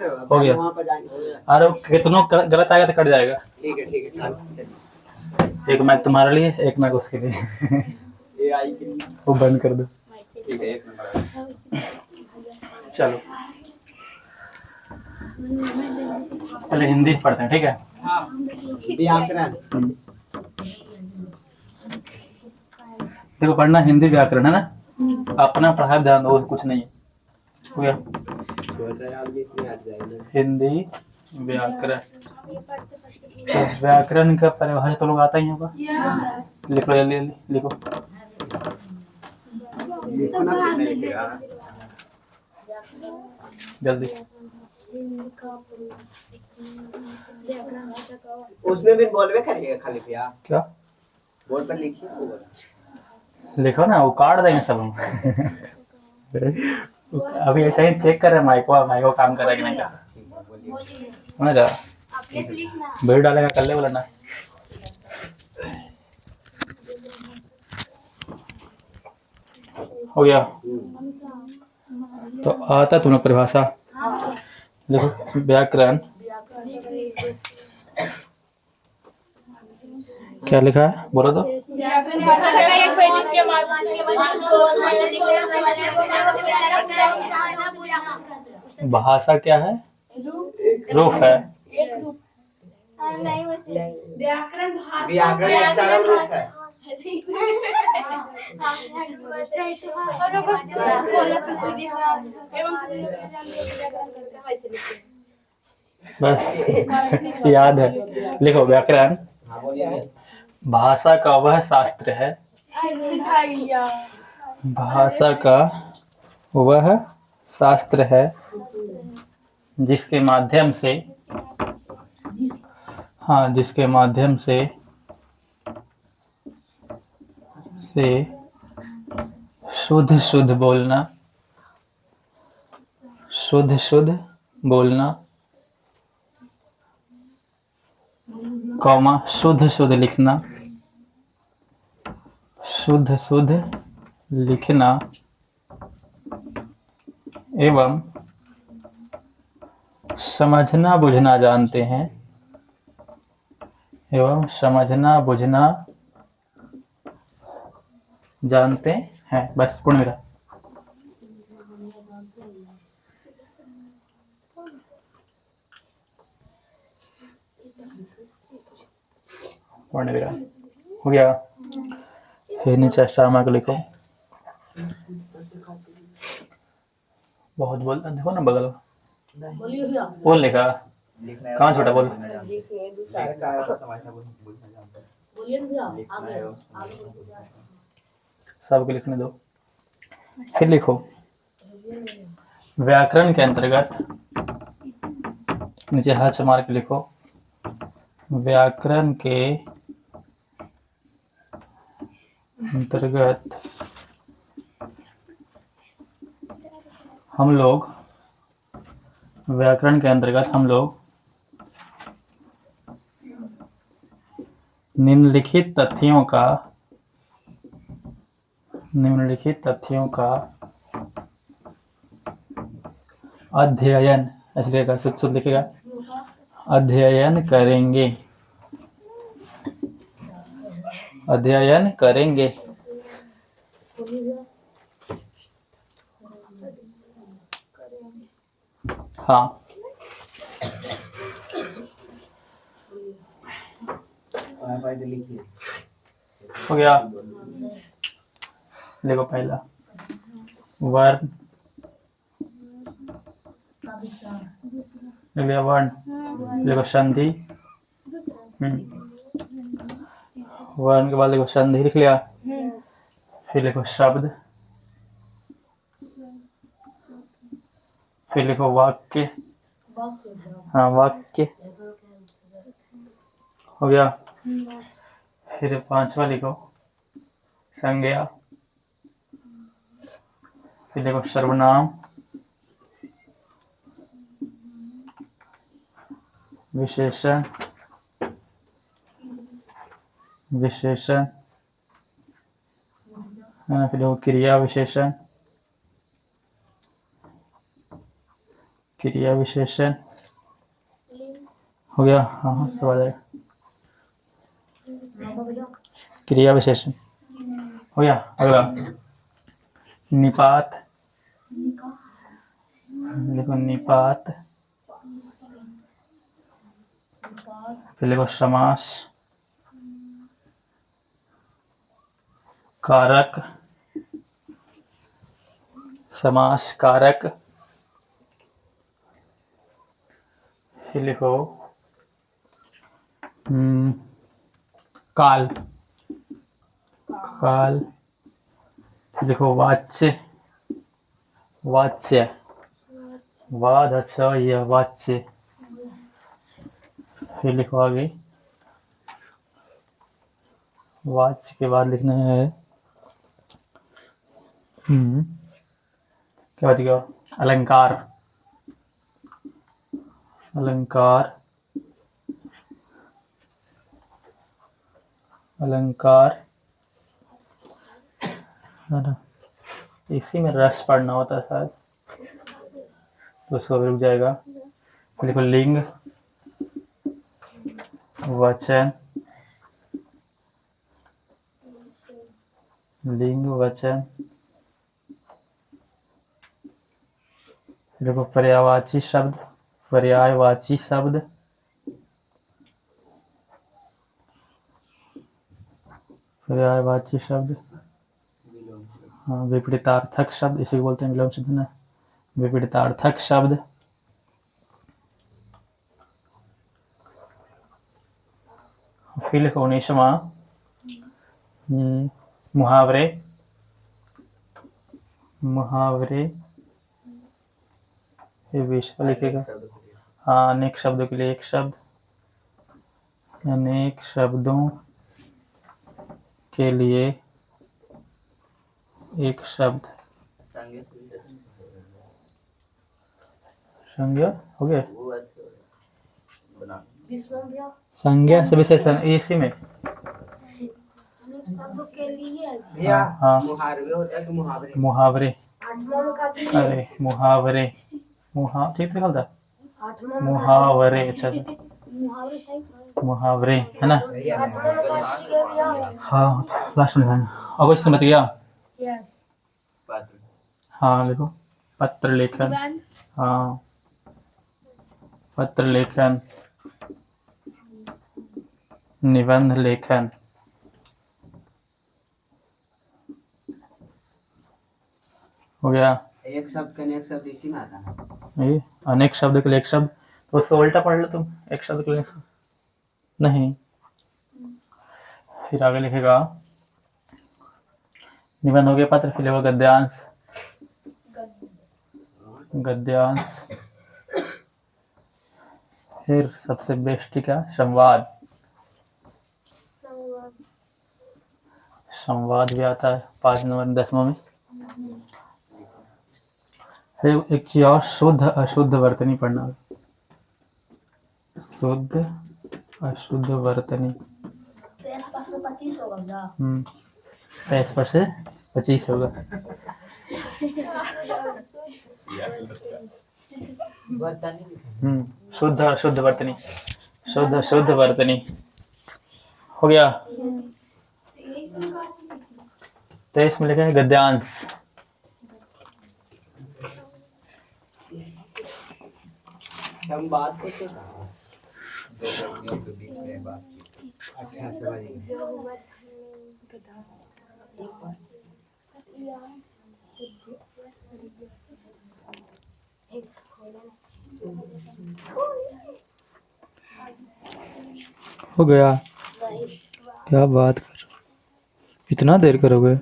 हो गया। अरे कितनों गलत आएगा तो कट जाएगा। ठीक है एक मैग तुम्हारे लिए, एक मैग उसके लिए। वो बंद कर दो। ठीक है, 1 नंबर। चलो पहले हिंदी पढ़ते हैं, ठीक है। व्याकरण। देखो पढ़ना हिंदी व्याकरण है ना, अपना पढ़ा ध्यान दो, कुछ नहीं है। हो गया हिंदी व्याकरण। व्याकरण का परिभाषा तो लोग आता ही होगा। लिखो जल्दी जल्दी लिखो। जल्दी। उसमें भी बोलवे करिएगा खाली भैया। क्या बोर्ड पर लिखिए। लिखो ना, वो काट देंगे सब हम। अभी ऐसा ही चेक कर रहे हैं माइको काम कर रहा है कि नहीं कर रहा। समझ रहा, वीडियो डालेगा कर ले बोला ना। हो गया तो आता तुम्हें परिभाषा। देखो व्याकरण क्या लिखा है बोलो तो। भाषा क्या है, रूप है। व्याकरण एक सरल रूप है। बस याद है। लिखो व्याकरण भाषा का वह शास्त्र है, भाषा का वह शास्त्र है जिसके माध्यम से, हाँ जिसके माध्यम से शुद्ध शुद्ध बोलना, शुद्ध शुद्ध बोलना, कॉमा शुद्ध शुद्ध लिखना, शुद्ध शुद्ध लिखना एवं समझना बुझना जानते हैं, एवं समझना बुझना जानते हैं। बस पूर्ण विराम। पूर्ण विराम हो गया। फिर नीचे स्टार मार्क लिखो। बहुत बोल देखो ना बगल बोल लिखा कहाँ छोटा बोल। सबको लिखने दो। फिर लिखो व्याकरण के अंतर्गत, नीचे हाथ से मार के लिखो, व्याकरण के अंतर्गत हम लोग, व्याकरण के अंतर्गत हम लोग निम्नलिखित तथ्यों का अध्ययन, इसलिए शुद्ध लिखेगा, अध्ययन करेंगे, अध्ययन करेंगे। हाँ हो गया। देखो पहला वर्ण, वर्ण देखो संधि, वर्ण के बाद देखो संधि लिख लिया। फिर लिखो शब्द, फिर लिखो वाक्य, हाँ वाक्य हो गया। फिर 5वां लिखो संज्ञा, फिर देखो सर्वनाम, विशेषण, विशेषण, फिर देखो क्रिया विशेषण, क्रिया विशेषण हो गया। हाँ हाँ सब आ जाएगा। क्रिया विशेषण हो गया। अगला निपात, देखो निपात, फिर देखो समास, कारक, समास कारक, फिर लिखो काल, काल, फिर लिखो वाच्य, वाच्य, वाद अच्छा यह वाच्य, फिर लिखो आगे वाच्य के बाद लिखना है क्या बच गया, अलंकार, अलंकार, अलंकार है ना, इसी में रस पढ़ना होता है शायद, तो उसको भी रुक जाएगा। फिर लिखो लिंग, वचन, लिंग वचन, फिर देखो पर्यायवाची शब्द, पर्यायवाची शब्द, पर्यायवाची शब्द, हाँ विपरीतार्थक शब्द, इसी को बोलते हैं विलोम शब्द ना, विपरीतार्थक शब्द, फिर लिखो 19वां मुहावरे, मुहावरे, ये 20वां लिखेगा। हाँ अनेक शब्दों के लिए एक शब्द, अनेक शब्दों के लिए एक शब्द, संज्ञा हो गया, संज्ञा से विशेषण इसी में हाँ मुहावरे होता है कि मुहावरे? मुहावरे, अरे मुहावरे, ठीक से था मुहावरे, अच्छा मुहावरे है ना। हाँ लास्ट में लिखाएंगे। अब समझ गया। हाँ लिखो पत्र लेखन, हाँ पत्र लेखन, निबंध लेखन, हो गया। एक शब्द के अनेक शब्द इसी में आता है। ये अनेक शब्द के लिए एक शब्द, तो उसको उल्टा पढ़ लो तुम, एक शब्द के लिए नहीं। फिर आगे लिखेगा निबंध हो गया, पत्र, फिर होगा गद्यांश, गद्यांश, फिर सबसे बेस्ट क्या संवाद, संवाद भी आता है 5 नंबर 10वां में। फिर एक चीज और शुद्ध अशुद्ध वर्तनी पढ़ना, शुद्ध अशुद्ध वर्तनी, 23 पर से 25 होगा। शुद्ध अशुद्ध वर्तनी, शुद्ध अशुद्ध वर्तनी हो गया। 23 में लिखा है गद्यांश, हम बात करते हैं दो व्यक्तियों के बीच में बातचीत। अच्छा समझिए। हो गया। क्या बात कर रहे हो, इतना देर करोगे?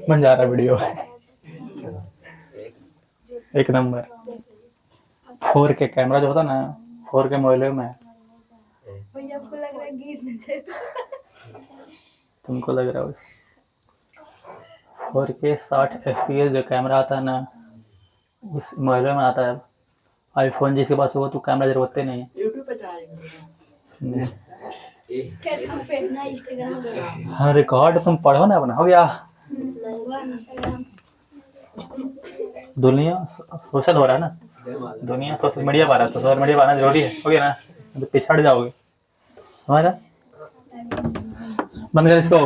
बन जा रहा वीडियो, एक नंबर। 4K कैमरा जो होता ना, 4K मोबाइल में आपको लग रहा है गिर न जाए। तुमको लग रहा है 4K 60 FPS जो कैमरा आता है ना, उस मोबाइल में आता है। आईफोन जिसके पास हो तो कैमरा जरूरत ही नहीं है। यूट्यूब पे डालेंगे। फेसबुक पे ना, इंस्टाग्राम पे। हाँ, रिकॉर्ड तुम पढ़ो ना अपना, हो गया। इंस्टाग्राम। दुनिया सोशल हो रहा है ना, दुनिया सोशल मीडिया पा रहा है, तो सोशल मीडिया पाना जरूरी है, हो गया ना, तो पिछड़ जाओगे हमारा। बंद कर इसको।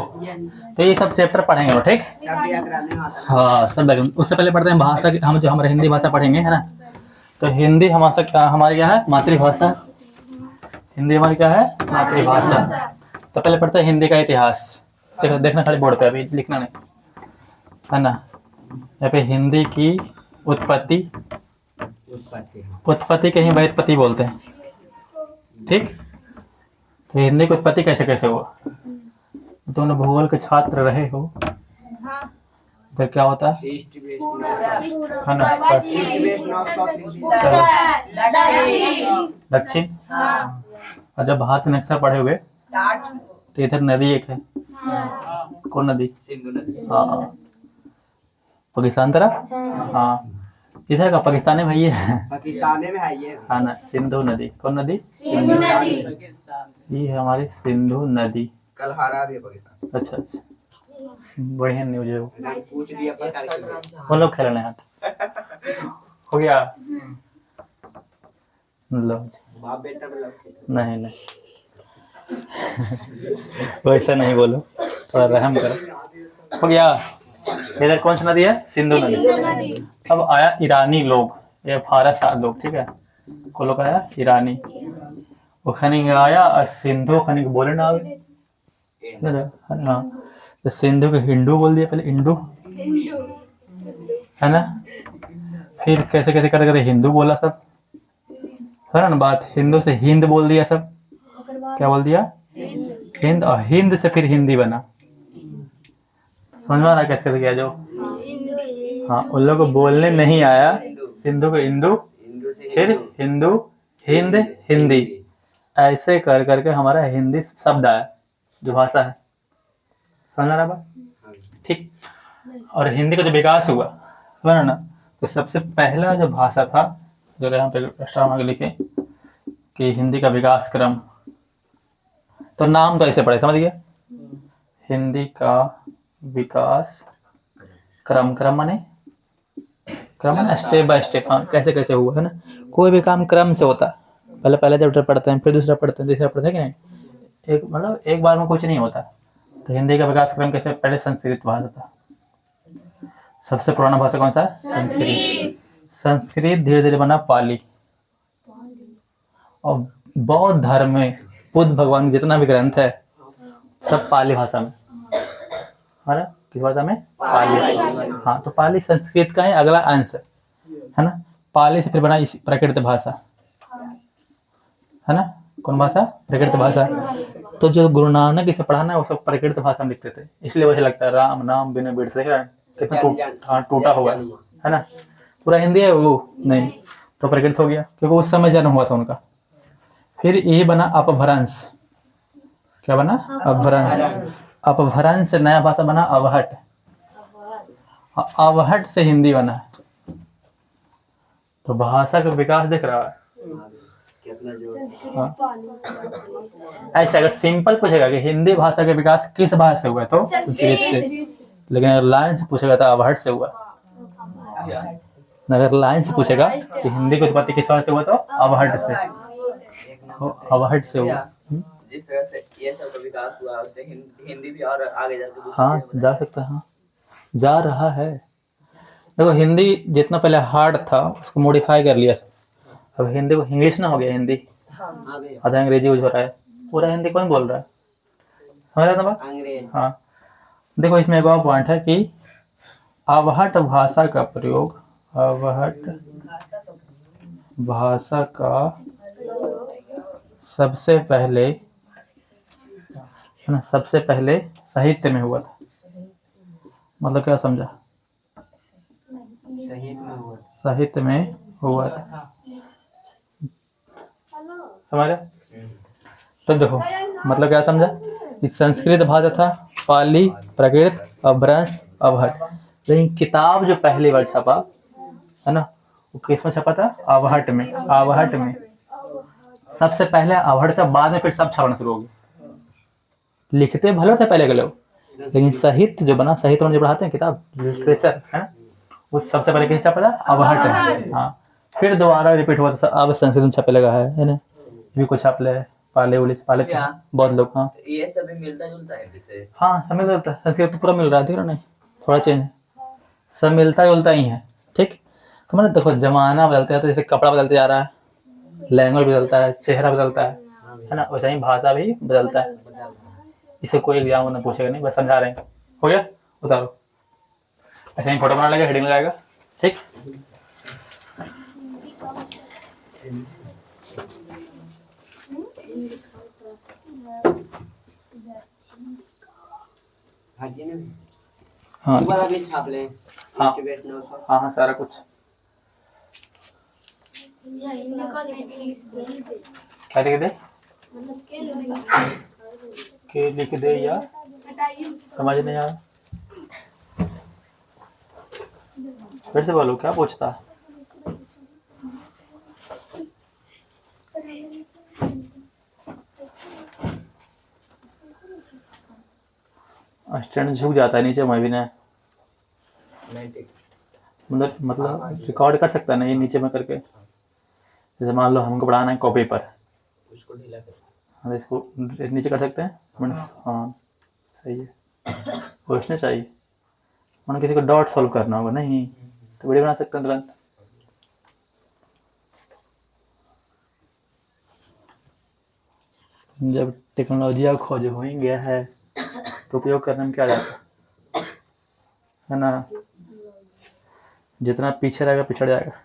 तो ये सब चैप्टर पढ़ेंगे हम, ठीक। हाँ सब लगे। उससे पहले पढ़ते हैं भाषा की। हम जो हमारे हिंदी भाषा पढ़ेंगे, है ना। तो हिंदी हमारी क्या है, मातृभाषा। हिंदी हमारी क्या है, मातृभाषा। तो पहले पढ़ते हैं हिंदी का इतिहास। देखो, देखना खाली बोर्ड पे, अभी लिखना नहीं, है ना। यहाँ पे हिंदी की उत्पत्ति, उत्पत्ति के ही व्युत्पत्ति बोलते हैं, ठीक। तो हिंदी की उत्पत्ति कैसे कैसे हुआ, तुम लोग भूगोल के छात्र रहे हो, तो क्या होता है ना। दक्षिण। और जब भारत में नक्शा पढ़े हुए तो इधर नदी एक है, कौन नदी, सिंधु नदी। हाँ पाकिस्तान तरफ, हाँ इधर का पाकिस्तान में है, पाकिस्तान में है ये। हाँ ना, सिंधु नदी। कौन नदी, सिंधु नदी। ये है हमारी सिंधु नदी। कल हारा भी है पाकिस्तान। अच्छा अच्छा, बढ़िया न्यूज है वो। पूछ लिया पता वो लोग खेल रहे हैं, हो गया। लो बाप बेटा में लगती। नहीं नहीं वैसा नहीं बोलो, थोड़ा रहम करो, हो गया। इधर कौन सी नदी है, सिंधु नदी। अब आया ईरानी लोग, ये फारस लोग, ठीक है। को लोग आया ईरानी, वो खनिक आया और सिंधु खनिक बोले ना, हाँ तो सिंधु को हिंदू बोल दिया, पहले इंडू, है ना। फिर कैसे कैसे करते करते हिंदू बोला सब, है ना बात। हिंदू से हिंद बोल दिया सब, क्या बोल दिया, हिंद। और हिंद से फिर हिंदी बना, समझ में आ रहा कैसे कैसे किया जो। हाँ, उन लोगों को बोलने नहीं आया, सिंधु को इंदू, फिर हिंदू, हिंद, हिंदी, ऐसे कर करके हमारा हिंदी शब्द आया, जो भाषा है। समझ आ रहा बात, ठीक। और हिंदी का जो विकास हुआ, समझ ना, तो सबसे पहला जो भाषा था, जो यहाँ पे एक्स्ट्रा लिखे कि हिंदी का विकास क्रम, तो नाम तो ऐसे पढ़े, समझ गए, हिंदी का विकास क्रम। क्रम माने क्रम है, स्टेप बाय स्टेप, हाँ कैसे कैसे हुआ, है ना। कोई भी काम क्रम से होता है, पहले पहला चैप्टर पढ़ते हैं, फिर दूसरा पढ़ते हैं, तीसरा पढ़ते हैं कि नहीं, एक मतलब एक बार में कुछ नहीं होता। तो हिंदी का विकास क्रम कैसे, पहले संस्कृत भाषा था, सबसे पुराना भाषा कौन सा, संस्कृत। संस्कृत धीरे धीरे बना पाली, और बौद्ध धर्म में बुद्ध भगवान जितना भी ग्रंथ है सब पाली भाषा में, है ना। किस भाषा में, पाली। हाँ, तो पाली संस्कृत का ही अगला अंश है ना। पाली से फिर बना इसी प्राकृत भाषा, है ना। कौन भाषा, प्राकृत भाषा। तो जो गुरु नानक इसे पढ़ाना है वो सब प्राकृत भाषा में लिखते थे, इसलिए वैसे लगता है राम नाम बिन बिड़ से कितना टूटा हुआ है ना। पूरा हिंदी है वो नहीं, तो प्राकृत हो गया, क्योंकि उस समय जन्म हुआ था उनका। फिर यही बना अपभ्रंश, क्या बना, अपभ्रंश। अपभ्रंश से नया भाषा बना अवहट, अवहट से हिंदी बना। तो भाषा का विकास दिख रहा है। हाँ। ऐसे अगर सिंपल पूछेगा कि हिंदी भाषा का विकास किस भाषा से हुआ, तो संस्कृत से। लेकिन अगर लाइन से पूछेगा तो अवहट से हुआ। अगर लाइन से पूछेगा कि हिंदी की उत्पत्ति किस भाषा से हुआ, तो अवहट से, अवहट से हुआ। जिस तरह से ये सब का विकास हुआ, उससे हिंदी भी और आगे जाके हाँ जा सकता है, हाँ जा रहा है। देखो हिंदी जितना पहले हार्ड था उसको मॉडिफाई कर लिया, अब हिंदी को इंग्लिश ना हो गया, हिंदी आधा अंग्रेजी यूज हो रहा है, पूरा हिंदी कौन बोल रहा है, समझ रहा था बात। हाँ देखो इसमें एक और पॉइंट है कि अवहट भाषा का प्रयोग, अवहट भाषा का सबसे पहले, है ना, सबसे पहले साहित्य में हुआ था। मतलब क्या समझा, साहित्य में हुआ था, समझ रहे। तो देखो मतलब क्या समझा कि संस्कृत भाषा था, पाली, प्राकृत, अपभ्रंश, अपहट। लेकिन किताब जो पहली बार छपा है ना, वो किसमें छपा था? अवहट में। अवहट में सबसे पहले अवहट था, बाद में फिर सब छपना शुरू हो गया। लिखते भले थे पहले के लोग, लेकिन साहित्य जो बना, साहित्य में जो पढ़ाते हैं किताब, लिटरेचर है ना, वो सबसे पहले किस छपा था? अवहट में। हाँ, फिर दोबारा रिपीट हुआ था, अब संस्कृत में छपे लगा है ना, भी कुछ छाप ले, पाले उलिस पाले थे बहुत लोग। हाँ, ये सभी मिलता जुलता है जिसे। हाँ सब मिलता जुलता है, संस्कृत तो पूरा मिल रहा है, देख रहे हो नहीं, थोड़ा चेंज है, सब मिलता जुलता ही है। ठीक, तो मैंने देखो जमाना बदलता है, तो जैसे कपड़ा बदलते जा रहा है, लैंग्वेज बदलता है, चेहरा बदलता है ना, वैसे ही भाषा भी बदलता है। इसे कोई एग्जाम में पूछेगा नहीं, बस समझा रहे हैं। हो गया, उतारो। ऐसे ही फोटो बना लेगा, हेडिंग लगाएगा। ठीक, हाँ जी ने हाँ दोबारा भी छाप लें। हाँ एक्टिवेट नो सो। हाँ हाँ सारा कुछ। हिंदी का लिख दे। क्या लिख दे? मतलब के लिख के लिख दे या समझ नहीं आया, फिर से बोलो, क्या पूछता? स्टैंड झुक जाता है नीचे, मैं भी ना, नहीं ठीक। मतलब रिकॉर्ड कर सकता है ना ये नीचे में करके। जैसे मान लो हमको पढ़ाना है कॉपी पर, उसको ढीला कर। हाँ, इसको नीचे कर सकते हैं। हाँ सही है, पूछना चाहिए। मान किसी को डॉट सॉल्व करना होगा, नहीं तो वीडियो बना सकते हैं तुरंत। जब टेक्नोलॉजी का खोज हो ही गया है तो उपयोग करने में क्या जाता है ना, जितना पीछे रहेगा पिछड़ जाएगा।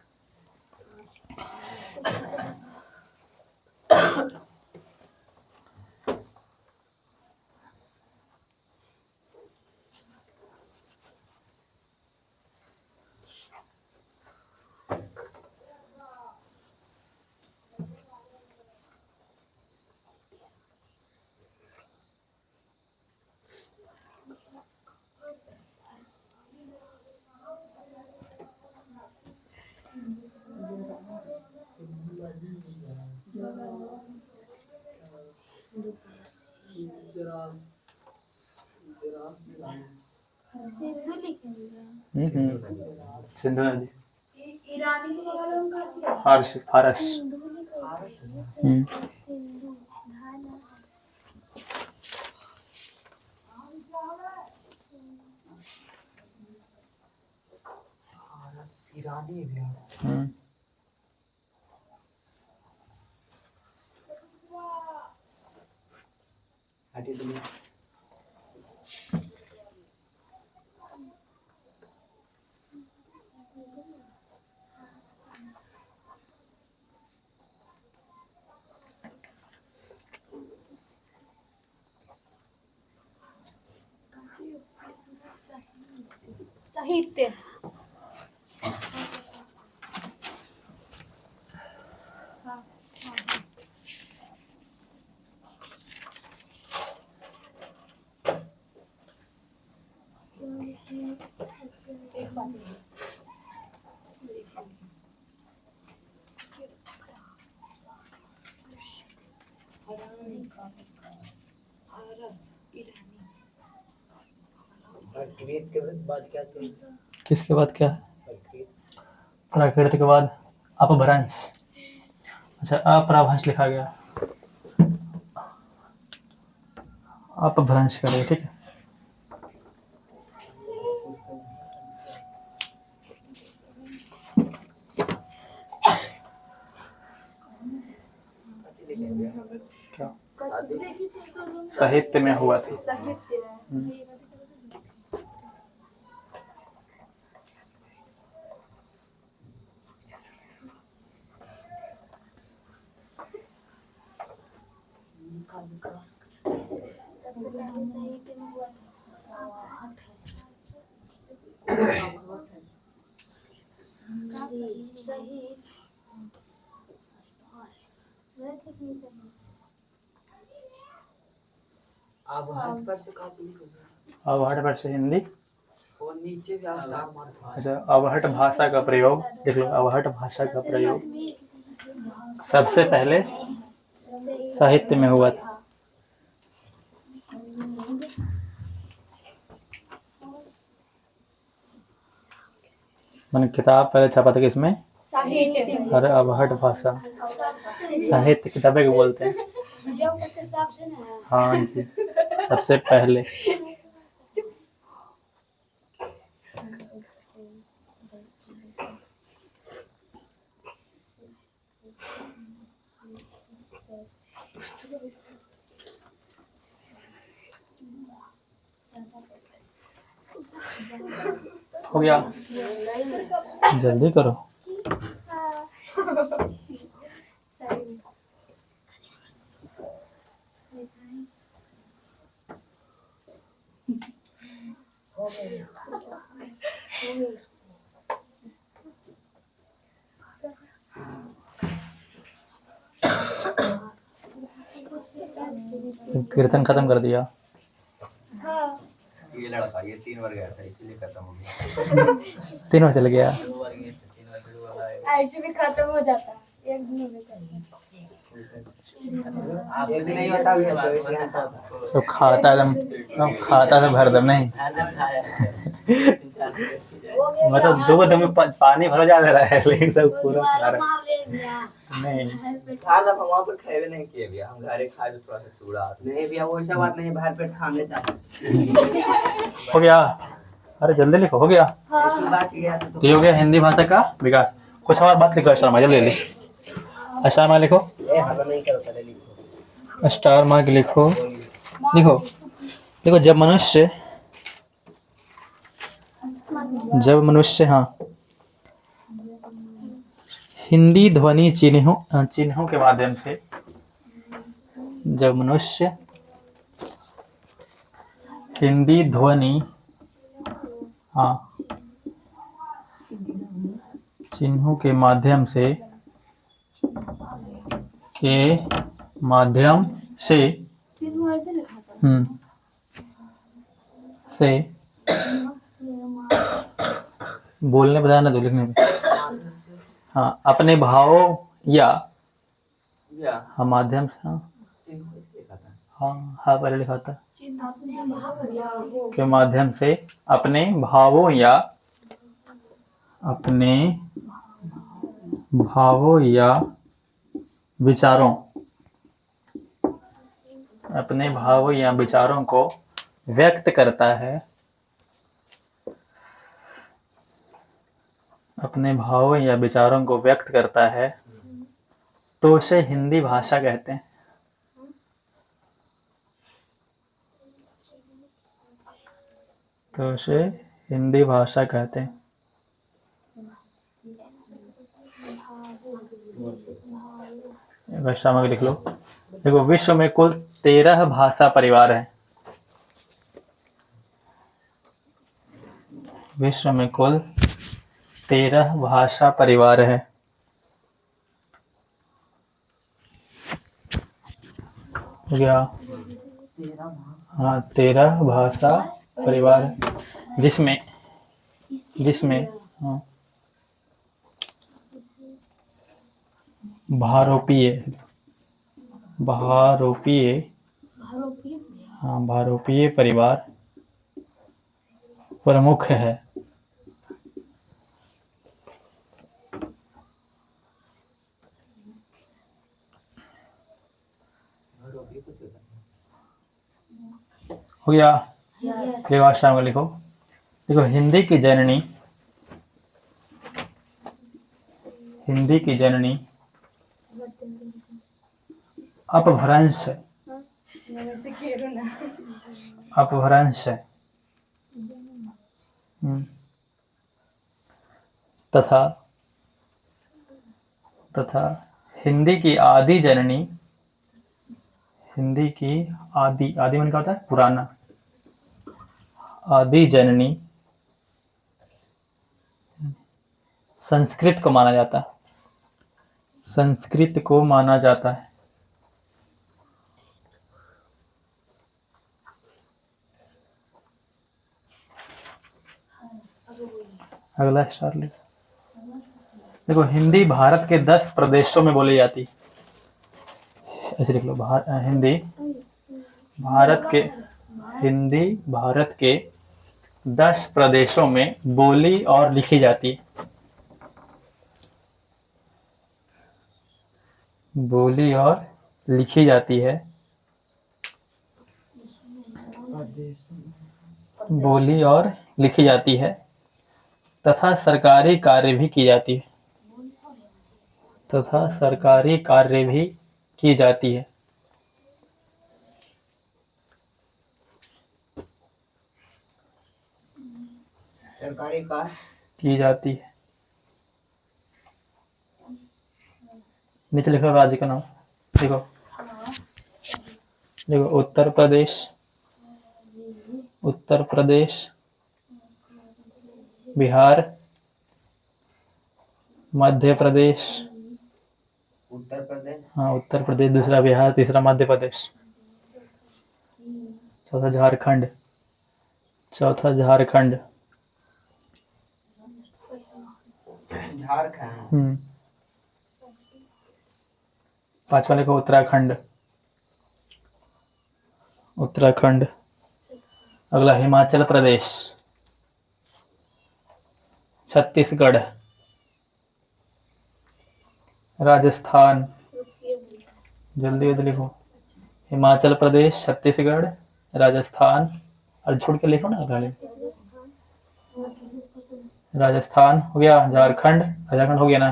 सिंधु लिखेंगे। सिंधु नदी, ईरानी को मालूम का फारस फारस। सिंधु लिखेंगे। सिंधु धाना ईरानी है यार। हटी तुम। साहित्य। प्राकृत के बाद क्या थे? किसके बाद क्या है? प्राकृत। प्राकृत के बाद अपभ्रंश। अच्छा, अपभ्रंश लिखा गया, अपभ्रंश करें, ठीक है। क्या साहित्य में हुआ था? साहित्य में हुआ सही अब हाथ पर से काट ली अवहट पर से हिंदी। और नीचे भी आप स्टार मार्क अच्छा, अवहट भाषा का प्रयोग देख लो। अवहट भाषा का प्रयोग सबसे पहले साहित्य में हुआ था। मैंने किताब पहले छपा था किसमें? साहित्य अरे अवहट भाषा साहित्य किताबें को बोलते हैं। हाँ जी, सबसे पहले। हो गया, जल्दी करो। कीर्तन खत्म कर दिया। ये लड़का ये 3 बार गया था इसलिए खत्म हो गया। 3 बार चल गया। 2 बार गया था 3 बार फिर वाला है। ऐसे भी खत्म हो जाता है एक दिन में। आप एक दिन नहीं होता भी है तो इसलिए आता था। सब खाता एकदम, खाता था भर दम नहीं। मतलब 2 दम में पानी भर जा रहा है लेकिन सब पूरा खा रहा है। नहीं हर दफा वहाँ पर खाए नहीं किए भैया हम घरे खाए तो थोड़ा सा चूड़ा नहीं भैया वो ऐसा बात नहीं बाहर पेट थाम लेता है। हो गया। अरे जल्दी लिखो। हो गया। ऐसी बात गया था तो ये हो गया हिंदी भाषा का विकास। कुछ और बात लिखो। स्टार मार्क जल्दी जल्दी स्टार मार्क लिखो। ए हल्ला नहीं करो पहले लिखो। स्टार मार्क लिखो। लिखो देखो जब मनुष्य हाँ हिंदी ध्वनि चिन्हों के माध्यम से जब मनुष्य हिंदी ध्वनि हाँ चिन्हों के माध्यम से से बोलने बताना दो लिखने में। हाँ अपने भावों या हाँ माध्यम से हाँ पहले लिखा था के माध्यम से अपने भावों या विचारों अपने भावों या विचारों को व्यक्त करता है। अपने भावों या विचारों को व्यक्त करता है तो उसे हिंदी भाषा कहते हैं। तो उसे हिंदी भाषा कहते हैं। भाषा में लिख लो। देखो विश्व में कुल 13 भाषा परिवार हैं। विश्व में कुल 13 भाषा परिवार है। हो गया। हाँ 13 भाषा परिवार है जिसमें हाँ भारोपीय परिवार प्रमुख है। हो गया। ये भाषा में लिखो। देखो हिंदी की जननी अपभ्रंश है। तथा हिंदी की आदि जननी आदि मन क्या होता है? पुराना। आदि जननी संस्कृत को माना जाता है। अगला स्टार ले। देखो हिंदी भारत के 10 प्रदेशों में बोली जाती है। ऐसे लिख लो हिंदी भारत के 10 प्रदेशों में बोली और लिखी जाती है। बोली और लिखी जाती है। बोली और लिखी जाती है तथा सरकारी कार्य भी की जाती है। तथा सरकारी कार्य भी की जाती है। सरकारी कार्य की जाती है। नीचे लिखो राज्य का नाम। देखो उत्तर प्रदेश, बिहार, मध्य प्रदेश, उत्तर प्रदेश, हाँ उत्तर प्रदेश, दूसरा बिहार, तीसरा मध्य प्रदेश, चौथा झारखंड, झारखंड, पांचवा लिखो उत्तराखंड। अगला हिमाचल प्रदेश, छत्तीसगढ़, राजस्थान। जल्दी लिखो हिमाचल प्रदेश, छत्तीसगढ़, राजस्थान, और छोड़ के लिखो ना अगला। राजस्थान हो गया, झारखंड हो गया ना।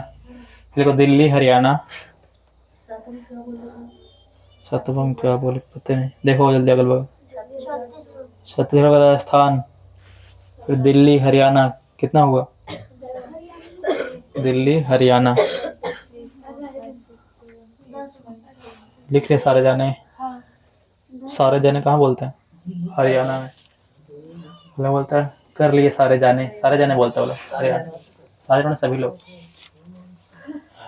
लिखो दिल्ली, हरियाणा। सतवम क्या बोले पता नहीं, देखो जल्दी अगल बगल। छत्तीसगढ़, राजस्थान, फिर दिल्ली, हरियाणा। कितना हुआ? दिल्ली, हरियाणा। लिख ले सारे जाने। सारे जाने कहाँ बोलते हैं? हरियाणा में। लोग बोलता है कर लिए सारे जाने बोलते हैं लोग। हरियाणा सारे जाने सभी लोग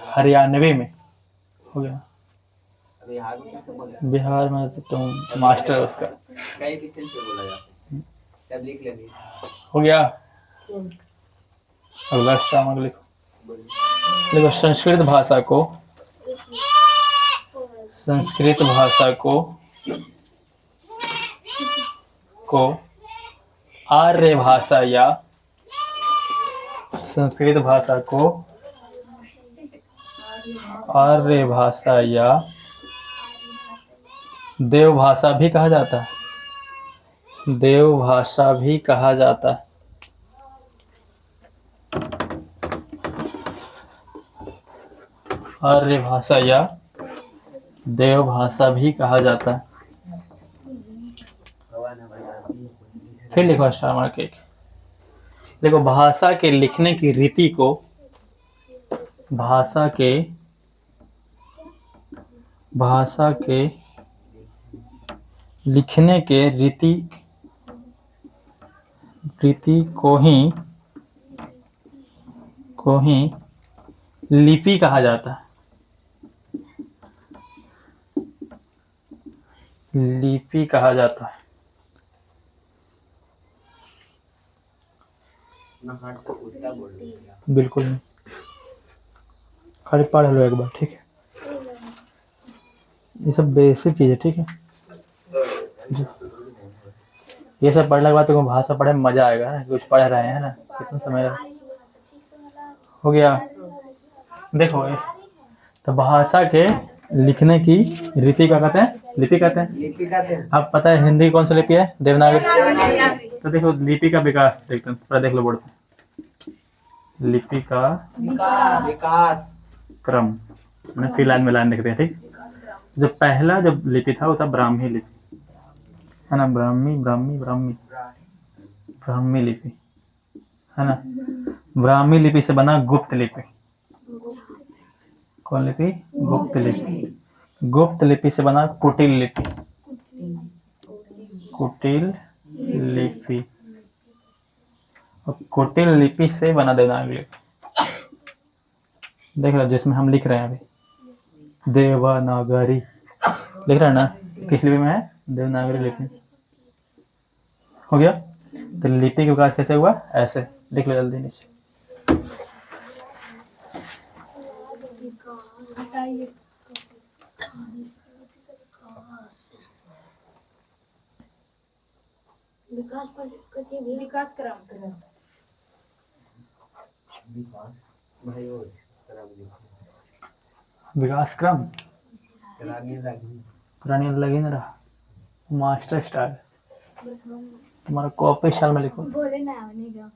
हरियाणवी में हो गया। बिहार में तुम मास्टर है उसका। कई किस्म से बोला जाता है, सब लिख लेंगे। हो गया। अगला स्टामक लिखो। देखो संस्कृत भाषा को आर्य भाषा या संस्कृत भाषा को आर्य भाषा या देव भाषा भी कहा जाता है। देव भाषा भी कहा जाता है। आर्य भाषा या देव भाषा भी कहा जाता है। फिर लिखो स्टार मार्क एक। देखो भाषा के लिखने की रीति को भाषा के लिखने के रीति को ही लिपि कहा जाता है। लिपि कहा जाता है। बिल्कुल नहीं, खाली पढ़ लो एक बार, ठीक है। ये सब बेसिक चीज है, ठीक है। ये सब पढ़ने के बाद तुमको भाषा पढ़ने में मजा आएगा ना, कुछ पढ़ रहे हैं ना, कितना समय हो गया। देखो तो भाषा के लिखने की रीति का कहते हैं, लिपि कहते हैं। अब पता है हिंदी कौन सा लिपि है? देवनागरी। तो देखो लिपि का विकास देखते हैं, पूरा देख लो बोर्ड पे। लिपि का विकास क्रम मैंने फिर लाइन में लाइन देखते हैं, ठीक। जो पहला जब लिपि था वो था ब्राह्मी लिपि, है ना। ब्राह्मी लिपि, है ना। ब्राह्मी लिपि से बना गुप्त लिपि। कौन लिपि? गुप्त लिपि। गुप्त लिपि से बना कुटिल लिपि। कुटिल लिपि। और कुटिल लिपि से बना देवनागरी लिपि। देख रहे हो जिसमें हम लिख रहे हैं अभी देवनागरी लिख रहे हैं ना, किस लिपि में है? देवनागरी लिपि। हो गया। तो लिपि का विकास कैसे हुआ? ऐसे लिख लो जल्दी नीचे। हटाइए। विकास पर कथी भी विकास क्रम भाई वो खराब लिखा विकास क्रम रानी रानी पुरानी लगी ना रहा मास्टर स्टाइल तुम्हारा कॉपी स्टाइल में लिखो बोले ना नहीं गा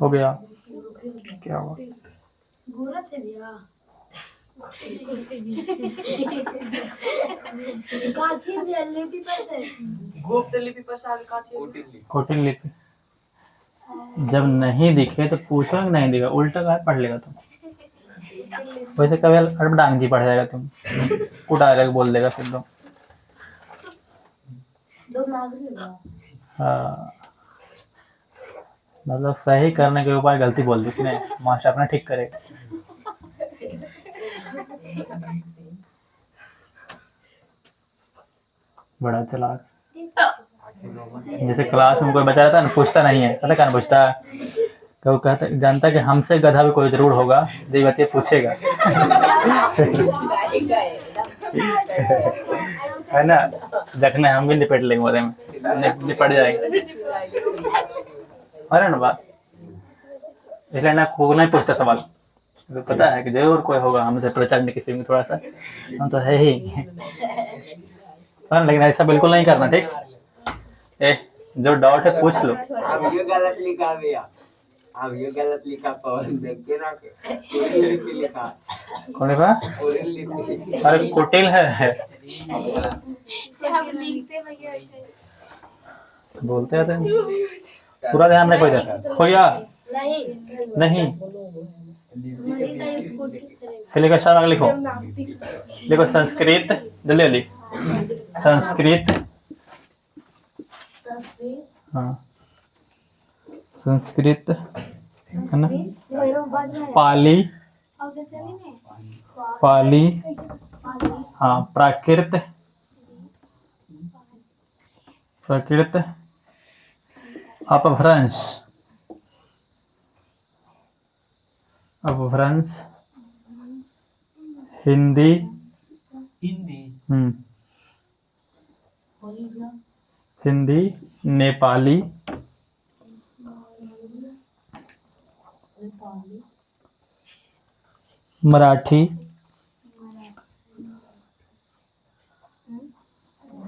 हो गया क्या हुआ गोरा थे भैया काची भी लिपि पर से गुप्त लिपि पर साल का थे कुटिल लिपि कुटिल लिपि जब नहीं दिखे तो पूछो कि नहीं दिखा उल्टा का पढ़ लेगा तुम वैसे कभी अड़बडांग जी पढ़ जाएगा तुम उठा के बोल देगा फिर तुम हाँ मतलब सही करने के ऊपर गलती बोल दी उसने मास्टर अपना ठीक करेगा बड़ा चालाक जैसे क्लास में कोई बचा रहता है ना पूछता नहीं है पता क्या पूछता तो कहता जानता कि हमसे गधा भी कोई जरूर होगा जो बच्चे पूछेगा है ना जखने हम भी लिपट लेंगे बोले में लिपट जाएंगे अरे ना बात इसलिए ना को नहीं पूछता सवाल तो पता है कि जरूर कोई होगा हमसे प्रचंड किसी में थोड़ा सा हम तो है ही लेकिन ऐसा बिल्कुल नहीं करना ठीक ए जो डाउट है पूछ लो अब ये गलत लिखा भैया अब ये गलत लिखा पवन देख के ना के कुटिल लिपि लिखा कौन सा कुटिल लिपि अरे कुटिल है हम लिखते भैया बोलते आते हैं पूरा ध्यान रखो इधर हो गया नहीं फिर लिखो शाम लिखो लिखो संस्कृत जल्दी जल्दी संस्कृत हाँ संस्कृत है ना पाली पाली हाँ प्राकृत प्राकृत अपभ्रंश अपभ्रंश हिंदी हिंदी नेपाली मराठी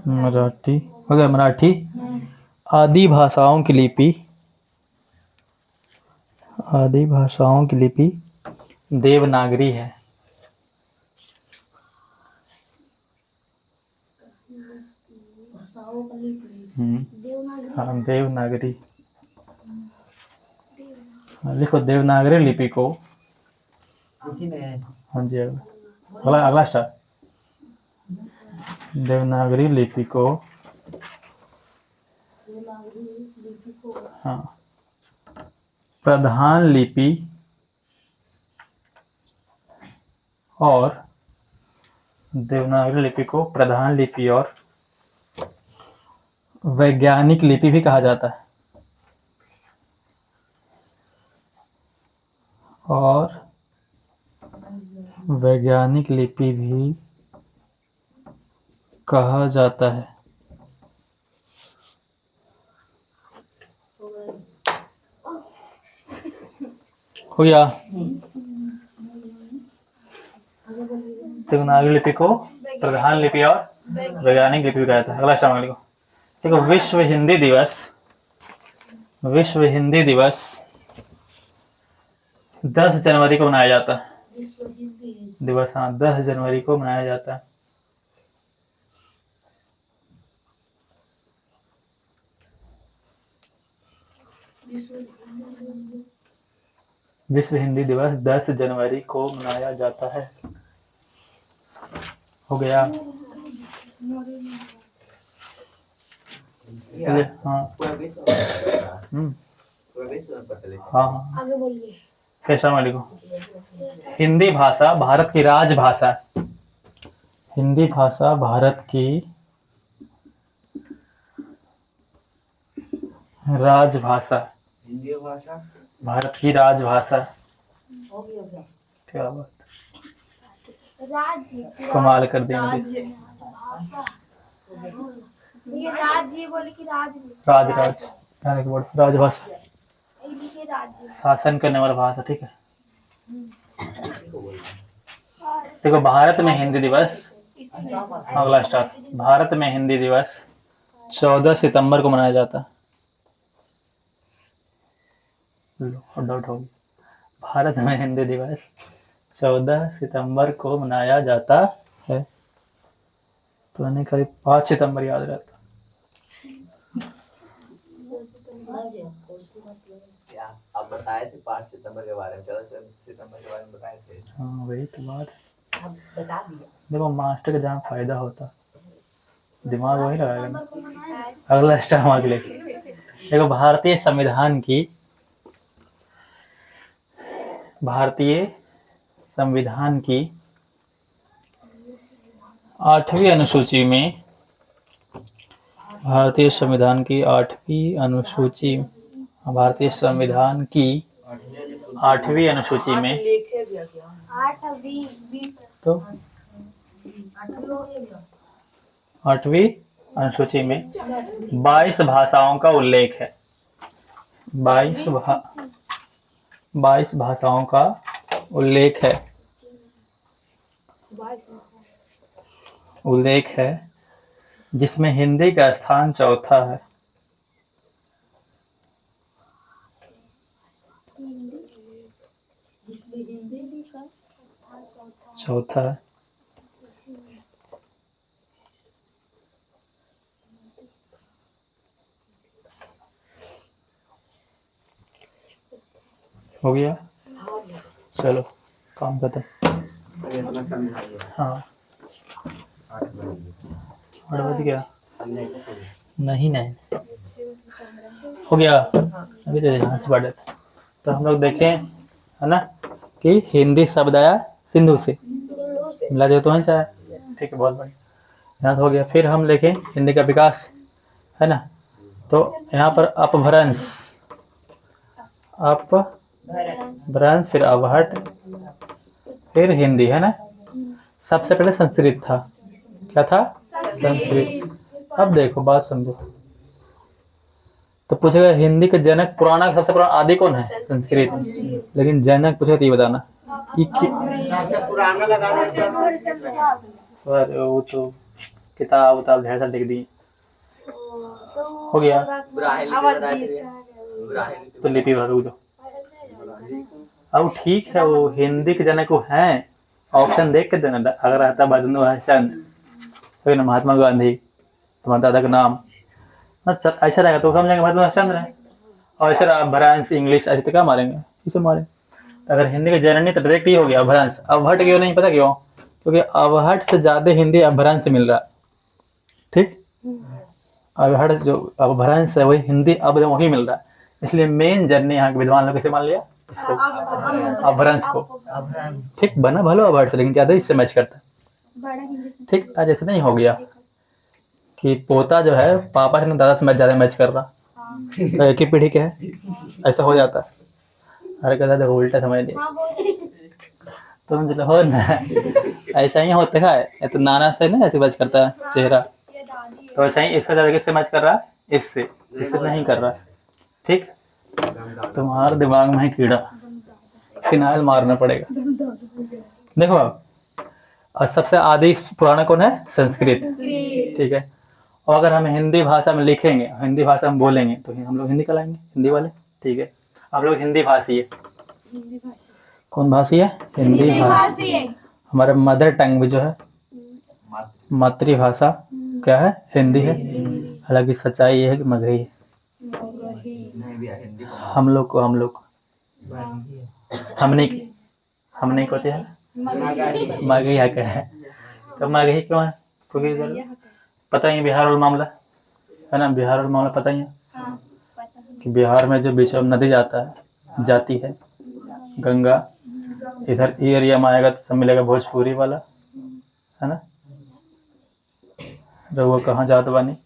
मराठी हो गया मराठी आदि भाषाओं की लिपि आदि भाषाओं की लिपि देवनागरी है हाँ देवनागरी लिखो देवनागरी लिपि को इसी में हाँ जी अगला अगला स्टार देवनागरी लिपि को हाँ प्रधान लिपि और देवनागरी लिपि को प्रधान लिपि और वैज्ञानिक लिपि भी कहा जाता है और वैज्ञानिक लिपि भी कहा जाता है हो गया देवनागरी लिपि को प्रधान लिपि और वैज्ञानिक लिपि कहा जाता है अगला शामिल को देखो विश्व हिंदी दिवस 10 जनवरी को मनाया जाता है दिवस हाँ 10 जनवरी को मनाया जाता है विश्व हिंदी दिवस 10 जनवरी को मनाया जाता है हो गया हाँ पूरा विश्व में हम्म पूरा विश्व में पता लगा हाँ हाँ आगे बोलिए फिर शामिल लिखो। हिंदी भाषा भारत की राजभाषा है। हिंदी भाषा भारत की राजभाषा है। हिंदी भाषा भारत की राजभाषा है। क्या बात, राज्य कमाल कर दिया। राज्य भाषा ये राज्य बोले कि राज राज राज यानी कि वर्ड राजभाषा, लिखे राज्य शासन करने वाला भाषा। ठीक है, देखो भारत में हिंदी दिवस, अगला स्टार, भारत में हिंदी दिवस 14 सितंबर को मनाया जाता है। लो डाउट होगी। भारत में हिंदी दिवस 14 सितंबर को मनाया जाता है। तो यानी करीब 5 सितंबर याद रहता। क्या आप बताए थे 5 सितंबर के बारे में, 14 सितंबर के बारे में बताए थे। हाँ वही तो बात है। अब बता दिया। देखो मास्टर का जहाँ फायदा होता दिमाग वही लगाएगा ना। अगला स्टार मार्क ले। देखो भारतीय संविधान की 8वीं अनुसूची में, भारतीय संविधान की 8वीं अनुसूची, भारतीय संविधान की 8वीं अनुसूची में लिखे दिया क्या? 8वीं तो 8वीं अनुसूची में 22 भाषाओं का उल्लेख है। 22 भाषाओं का उल्लेख है, जिसमें हिंदी का स्थान चौथा है। चौथा है। हो गया, चलो काम खत्म। इतना समझाइए। हाँ 8 बजे 8 बज गया। नहीं नहीं हो गया। अभी तो यहाँ से पढ़े थे तो हम लोग देखें है ना कि हिंदी शब्द आया सिंधु से, मिला जो तो वहीं से आया। ठीक है, बहुत बढ़िया, यहाँ से हो गया। फिर हम देखें हिंदी का विकास है ना, तो यहाँ पर अपभ्रंश, अपभ्रंश, फिर अवहट, फिर हिंदी है ना। सबसे पहले संस्कृत था। क्या था? संस्कृत। अब देखो बात समझो, तो पूछेगा हिंदी के जनक, पुराना सबसे पुराना आदि कौन है? संस्कृत। लेकिन जनक पूछेगा तो ये बताना सबसे पुराना लगा देते हैं। सर वो तो किताब उताब ढेर सारी लिख दी। हो गया, तो लिपि भर दो। अब ठीक है, वो हिंदी के जनक को है, ऑप्शन देख के देना। अगर रहता भजन कोई ना महात्मा गांधी, तुम्हारे दादा का नाम ना, ऐसा रहेगा तो समझेंगे महात्मा चंद्र है। और ऐसा अपभ्रंश इंग्लिश ऐसे तो क्या मारेंगे, इसे मारेंगे। अगर हिंदी का जननी तो डायरेक्ट ही हो गया अपभ्रंश। अवहट क्यों नहीं, पता क्यों? क्योंकि अवहट से ज्यादा हिंदी अपभ्रंश से मिल रहा। ठीक, अवहट जो अपभ्रंश है वही हिंदी अब वही मिल रहा है। इसलिए मेन जर्नी यहाँ के विद्वान लोग कैसे मान लिया इसको, अपभ्रंश को। ठीक, बना भलो अवहट से, लेकिन ज्यादा इससे मैच करता है। ठीक, आज ऐसे नहीं हो गया कि पोता जो है पापा से दादा से ज्यादा मैच कर रहा, तो एक ही पीढ़ी के है, ऐसा हो जाता है। अरे कहता देखो उल्टा समझ लिया तुम जो हो ना, ऐसा ही होता है। तो नाना से ना ऐसे मैच करता है चेहरा, तो ऐसा ही इसका ज्यादा किससे मैच कर रहा है? इससे नहीं कर रहा। ठीक, तुम्हारे दिमाग में है कीड़ा, फिनाइल मारना पड़ेगा। देखो अब, और सबसे आदि पुराना कौन है? संस्कृत। ठीक है, और अगर हम हिंदी भाषा में लिखेंगे, हिंदी भाषा में बोलेंगे, तो हम लोग हिंदी कहलाएंगे, हिंदी वाले। ठीक है, आप लोग हिंदी भाषी है। कौन भाषी है? हिंदी भाषी। हमारा मदर टंग भी जो है, मातृभाषा क्या है? हिंदी है। हालांकि सच्चाई ये है कि मगही है। हम लोग हमने को है मगही है। तो मगही क्यों है? क्योंकि पता ही बिहार वाला मामला है ना, बिहार वाला मामला पता ही है कि बिहार में जो बीच में नदी जाती है गंगा। इधर ये एरिया में आएगा तो सब मिलेगा भोजपुरी वाला, है ना। रहुआ कहाँ जात बानी?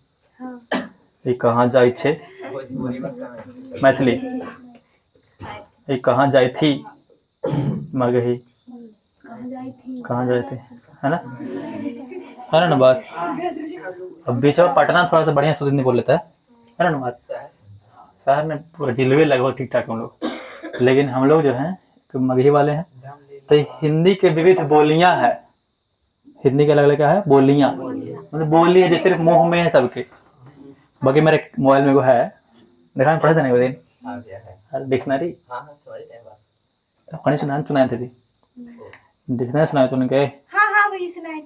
ये कहाँ जाई छे? भोजपुरी बता में मैथिली। ये कहाँ जाई थी? मगही। कहाँ जाए थे, है ना। है ना बात। अब बीच में पटना थोड़ा सा बढ़िया से नहीं बोल लेता है ना बात। शहर में पूरा जिले लगभग ठीक ठाक हम लोग, लेकिन हम लोग जो हैं तो मगही वाले हैं, तो हिंदी के विविध बोलियां है। हिंदी के अलग अलग क्या है? बोलियां। मतलब बोली है जो सिर्फ मुंह में है सबके। बाकी मेरे मोबाइल में वो है, देखा मैं पढ़े थे ना वो दिन हाँ भैया है। डिक्शनरी। हाँ हाँ समझ रहे हैं बात। कहानी सुनाए थे डिक्शनरी सुनाए तो उनके हाँ वही सुनाई थी।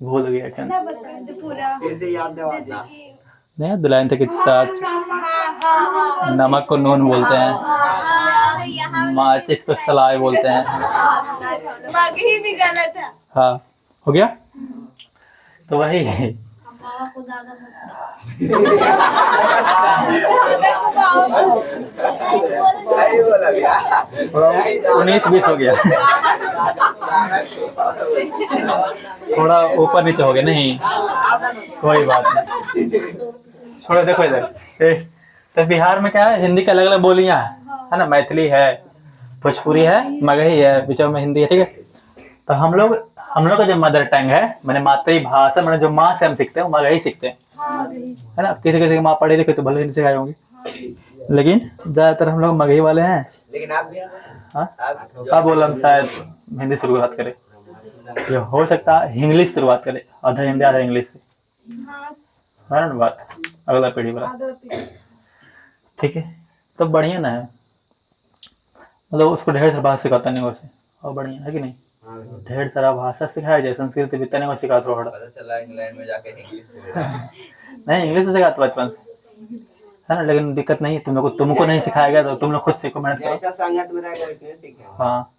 भूल गया क्या? ना बता जो पूरा फिर से याद दिला जैसे देना। कि नहीं दुलाइन थे कि साच हाँ नमक को नून बोलते हैं, हाँ यहाँ माचिस को सलाई बोलते हैं। मगही भी गलत है। हाँ हो गया। तो वही बाबा को दादा सही बोला भैया। 19-20 हो गया। थोड़ा ऊपर नीचे हो गया, नहीं कोई बात नहीं, छोड़ो। देखो इधर तो बिहार में क्या है, हिंदी के अलग अलग बोलियां है ना। मैथिली है, भोजपुरी है, मगही है, बीचों में हिंदी है, ठीक है। तो हम लोग का जो मदर टंग है, मैंने मातृभाषा, मैंने जो माँ से हम सीखते हैं मगही सीखते हैं, है ना। किसी किसी की माँ पढ़ी लिखी तो भले हिंदी सिखाई होंगी, लेकिन ज्यादातर हम लोग मगही वाले हैं। लेकिन आप भैया हाँ अब बोला हम शायद हिंदी शुरुआत करें, ये हो सकता है इंग्लिश शुरुआत करें, आधा हिंदी आधा इंग्लिश से, है ना बात। अगला पीढ़ी वाला, ठीक है। तो बढ़िया ना है, मतलब उसको ढेर सारा भाषा सिखाता नहीं वैसे, और बढ़िया है कि नहीं। ढेर सारा भाषा सिखाया जाए, संस्कृत भी तने को सिखा थोड़ा। पता चला इंग्लैंड में जाके इंग्लिश बोल नहीं इंग्लिश में सिखाता बचपन से, है ना, लेकिन दिक्कत नहीं है। तुमको नहीं सिखाया गया तो तुम लोग खुद सीखो, मेहनत करो। जैसा संगत में रहेगा वैसे सीखेंगे। हाँ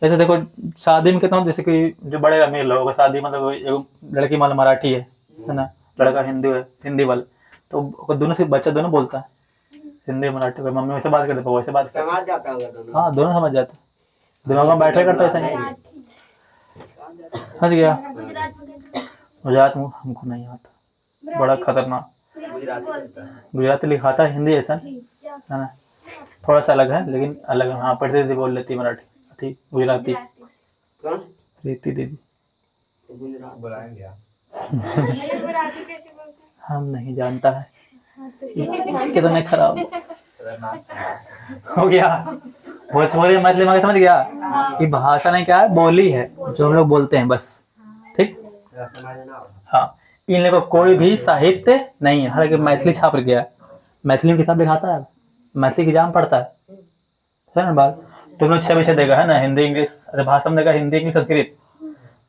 जैसे देखो शादी में कहता हूँ, जैसे कि जो बड़े अमीर लोगों का शादी, मतलब एगो लड़की मान मराठी है ना, लड़का हिंदू है, हिंदी वाला, तो दोनों से बच्चा दोनों बोलता है हिंदी मराठी। मम्मी वैसे बात करते, वैसे बात करते, समझ जाता होगा दोनों। हाँ दोनों समझ जाते, दिमाग में बैठे करता ऐसा नहीं। समझ गया। गुजरात में हमको नहीं आता, बड़ा खतरनाक। गुजराती लिखाता है हिंदी ऐसा, है ना, थोड़ा सा अलग है, लेकिन अलग है। हाँ पढ़ते थे, बोल लेती मराठी, ठीक गुजराती। कौन? प्रीति दीदी। गुजरात बुलाएंगे आप। हम नहीं जानता है, कितना खराब हो गया। भोजपुरी मैथिली में समझ गया कि भाषा नहीं क्या है, बोली है जो हम लोग बोलते हैं बस, ठीक। हाँ इन लोगों को कोई भी साहित्य नहीं है, हालांकि मैथिली छाप गया, मैथिली में किताब लिखाता है, मैथिली एग्जाम पढ़ता है ना बात। तुम लोग 6 विषय देगा, है ना, हिंदी इंग्लिश, अच्छा भाषा में देगा हिंदी इंग्लिश संस्कृत,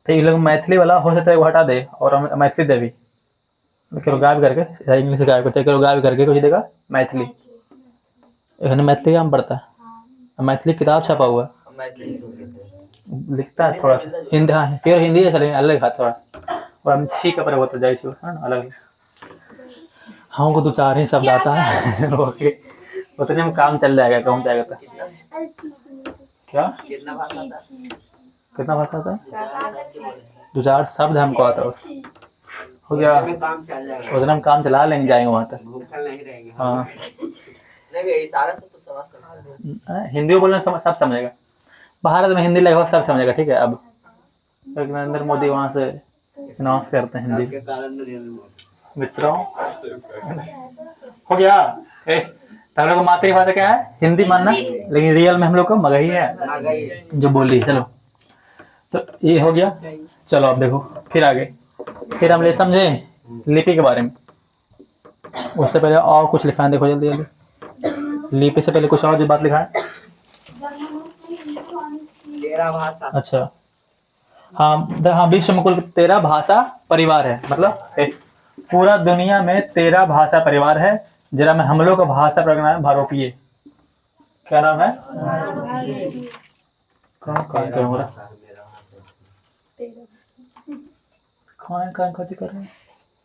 तो ये लोग मैथिली वाला हो सकता है वो हटा दे और हम मैथिली दे भी, करो गायब करके, इंग्लिश गायब करते करो गायब करके कुछ देगा मैथिली, मैथिली काम पढ़ता है, मैथिली किताब छपा हुआ लिखता है थोड़ा सा हिंदी। हाँ प्योर हिंदी है, अलग लिखा थोड़ा सा, और हम छी का पर होता जाए है ना अलग। हमको 2-4 ही शब्द आता है ओके, उतने में काम चल जाएगा, कौन जाएगा तो क्या कितना भाषा आता है? 2-4 शब्द हमको आता है, उसको हो गया, उतना हम काम चला लेंगे, जाएंगे वहाँ तक। भूखल नहीं रहेंगे। हाँ नहीं सारा सब तो समझ सकते हैं। हिंदी बोलना सब समझेगा, भारत में हिंदी लगभग सब समझेगा, ठीक है। अब नरेंद्र मोदी वहाँ से अनाउंस करते हैं हिंदी, के कारण नरेंद्र मोदी मित्रों हो गया। हम लोग को मातृभाषा क्या है? हिंदी मानना, लेकिन रियल में हम लोग को मगही है जो बोली। चलो तो ये हो गया। चलो अब देखो फिर आगे, फिर हम ले समझे लिपि के बारे में। उससे पहले और कुछ लिखा है, देखो जल्दी जल्दी। लिपि से पहले कुछ और जो बात लिखा है। अच्छा हाँ विश्व में कुल 13 भाषा परिवार है, मतलब पूरा दुनिया में 13 भाषा परिवार है, जरा में हम लोग का भाषा प्रणाम है भारोपीय। क्या नाम है? कहाँ हो रहा कहाँ कर रहे हैं?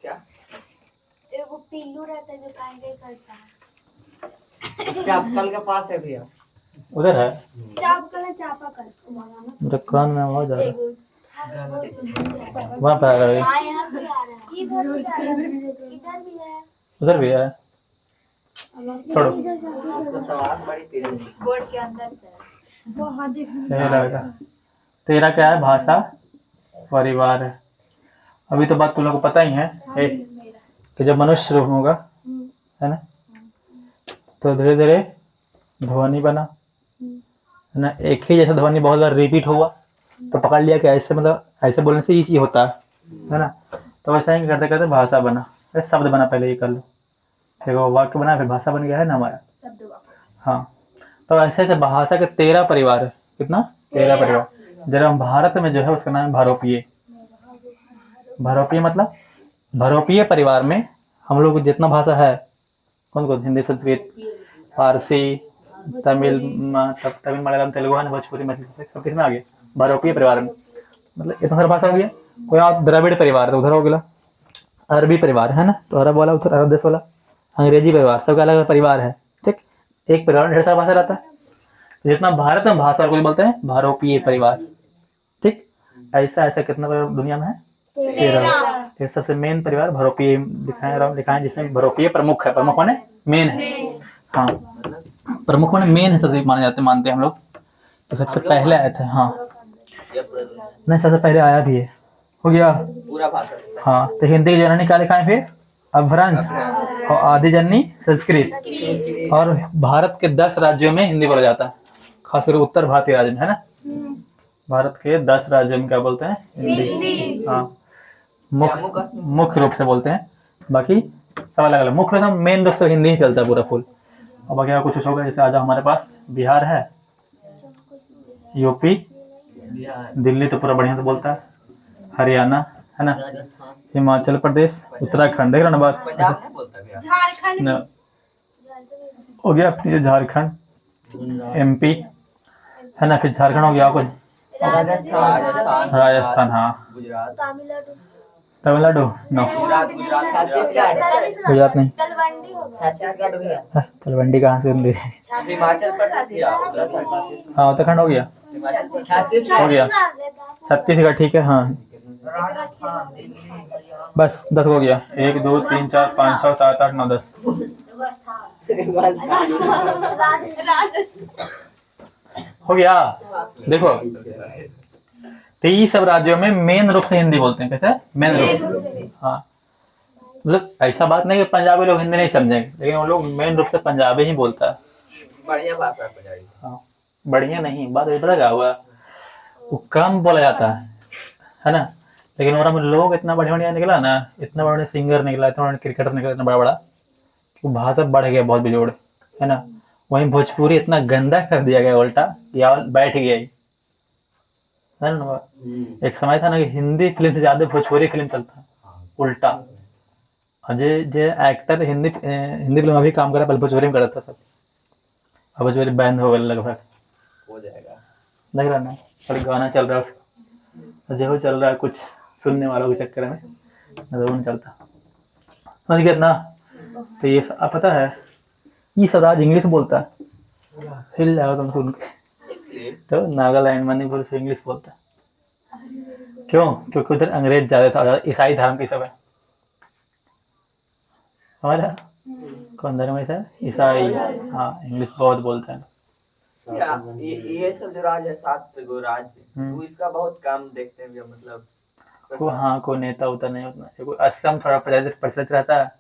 क्या एगो पिल्लू रहता है जो काई करता है। चप्पल के पास है भैया। उधर है चाप कल चापा कर उसको बनाना मेरे कान में आवाज आ रहा है वहाँ पे आ रहा है हाँ यहाँ भी आ रहा है इधर भी है उधर भी है छोड़ो उसका सवाल बड़ी पीरियड बोर्ड के अंदर से वो हाँ देख यही लगेगा तेरा क्या है भाषा परिवार है अभी तो बात तुम लोग को पता ही है कि जब मनुष्य रूप होगा है ना तो धीरे धीरे ध्वनि बना है ना एक ही जैसा ध्वनि बहुत बार रिपीट हुआ तो पकड़ लिया कि ऐसे मतलब ऐसे बोलने से ये चीज होता है ना तो वैसा ही करते करते भाषा बना फिर शब्द बना पहले ये कर लो फिर वो वाक्य बना फिर भाषा बन गया है ना हमारा हाँ तो ऐसे ऐसे भाषा के 13 परिवार है कितना 13 परिवार जरा भारत में जो है उसका नाम है भारोपीय भारोपीय मतलब भारोपीय परिवार में हम लोग को जितना भाषा है कौन कौन हिंदी संस्कृत फारसी तमिल तमिल मलयालम तेलुगु है भोजपुरी मछली सब किसमें आ गए भारोपीय परिवार में मतलब इतना सारा भाषा हो गया कोई आप द्रविड़ परिवार तो उधर हो गया अरबी परिवार है ना तो अरब वाला उधर अरब देश वाला अंग्रेजी परिवार सबका अलग अलग परिवार है ठीक एक परिवार में ढेर सारा भाषा रहता है जितना भारत में भाषा को बोलते हैं भारोपीय परिवार ठीक ऐसा ऐसा कितना परिवार दुनिया में है 13 फिर सबसे मेन परिवार भारोपीय दिखाएं जिसमें भारोपीय प्रमुख है प्रमुख माने मेन है हाँ प्रमुख माने मेन है सबसे मानते हैं हम लोग तो सबसे पहले आए थे हाँ नहीं सबसे पहले आया भी है हो गया पूरा भाषा हाँ तो हिंदी की जननी क्या लिखा है फिर अपभ्रंश और आदि जननी संस्कृत और भारत के 10 राज्यों में हिंदी बोला जाता है खासकर उत्तर भारतीय राज्य में है ना भारत के 10 राज्यों में क्या बोलते हैं हिंदी हाँ मुख्य रूप से बोलते हैं बाकी सब अलग अलग मुख्य रूप से मेन रूप से हिंदी ही चलता है पूरा फुल और बाकी और कुछ होगा जैसे आज हमारे पास बिहार है यूपी दिल्ली तो पूरा बढ़िया से बोलता है हरियाणा है ना हिमाचल प्रदेश उत्तराखंड देख रहा ना बात पंजाब नहीं बोलता भैया झारखंड न, हो गया फिर झारखंड एमपी है ना फिर झारखंड हो गया कुछ राजस्थान हाँ गुजरात तमिलनाडु तमिलनाडु नो गुजरात नहीं तलवंडी हो गया छत्तीसगढ़ भैया हाँ, तलवंडी कहाँ से हिंदी हिमाचल प्रदेश भैया उत्तराखंड हाँ उत्तराखंड हो गया हिमाचल छत्तीसगढ़ हो गया छत्तीसगढ़ ठीक है हाँ बस 10 हो गया 1 2 3 4 5 6 7 8 9 10 हो गया देखो तो ये सब राज्यों में मेन रूप से हिंदी बोलते हैं कैसे मेन रूप से हाँ मतलब ऐसा बात नहीं कि पंजाबी लोग हिंदी नहीं समझेंगे लेकिन वो लोग मेन रूप से पंजाबी ही बोलता है बढ़िया भाषा है पंजाबी हाँ बढ़िया नहीं बात पता क्या हुआ वो कम बोला जाता है ना लेकिन और में लोग इतना बढ़िया बढ़िया निकला ना इतना बड़ा सिंगर निकला इतना बड़ा क्रिकेटर निकला इतना बड़ा बड़ा वो भाषा बढ़ गया बहुत बिजोड़ है ना वहीं भोजपुरी इतना गंदा कर दिया गया उल्टा या बैठ गया ही है ना एक समय था ना कि हिंदी फिल्म से ज्यादा भोजपुरी फिल्म चलता उल्टा और जे एक्टर हिंदी फिल्म अभी काम कर रहा है भोजपुरी में कर रहा था सब अब भोजपुरी बैन हो गया लगभग हो जाएगा लग रहा ना और गाना चल रहा है उसका जो चल रहा है कुछ सुनने वालों के चक्कर में नहीं चलता समझ गया ना तो ये आप पता है ये सब राज इंग्लिश बोलता है हिल जाएगा तुम सुन के तो नागालैंड मणिपुर से इंग्लिश बोलता है क्यों क्योंकि उधर अंग्रेज ज्यादा था ईसाई धर्म की सब है हमारा कौन धर्म है ईसाई हाँ इंग्लिश बहुत बोलते हैं ये सब जो राज्य है 7 गो राज्य वो इसका बहुत कम देखते हैं भैया मतलब को हाँ को नेता उता नहीं उतना असम थोड़ा प्रचलित रहता है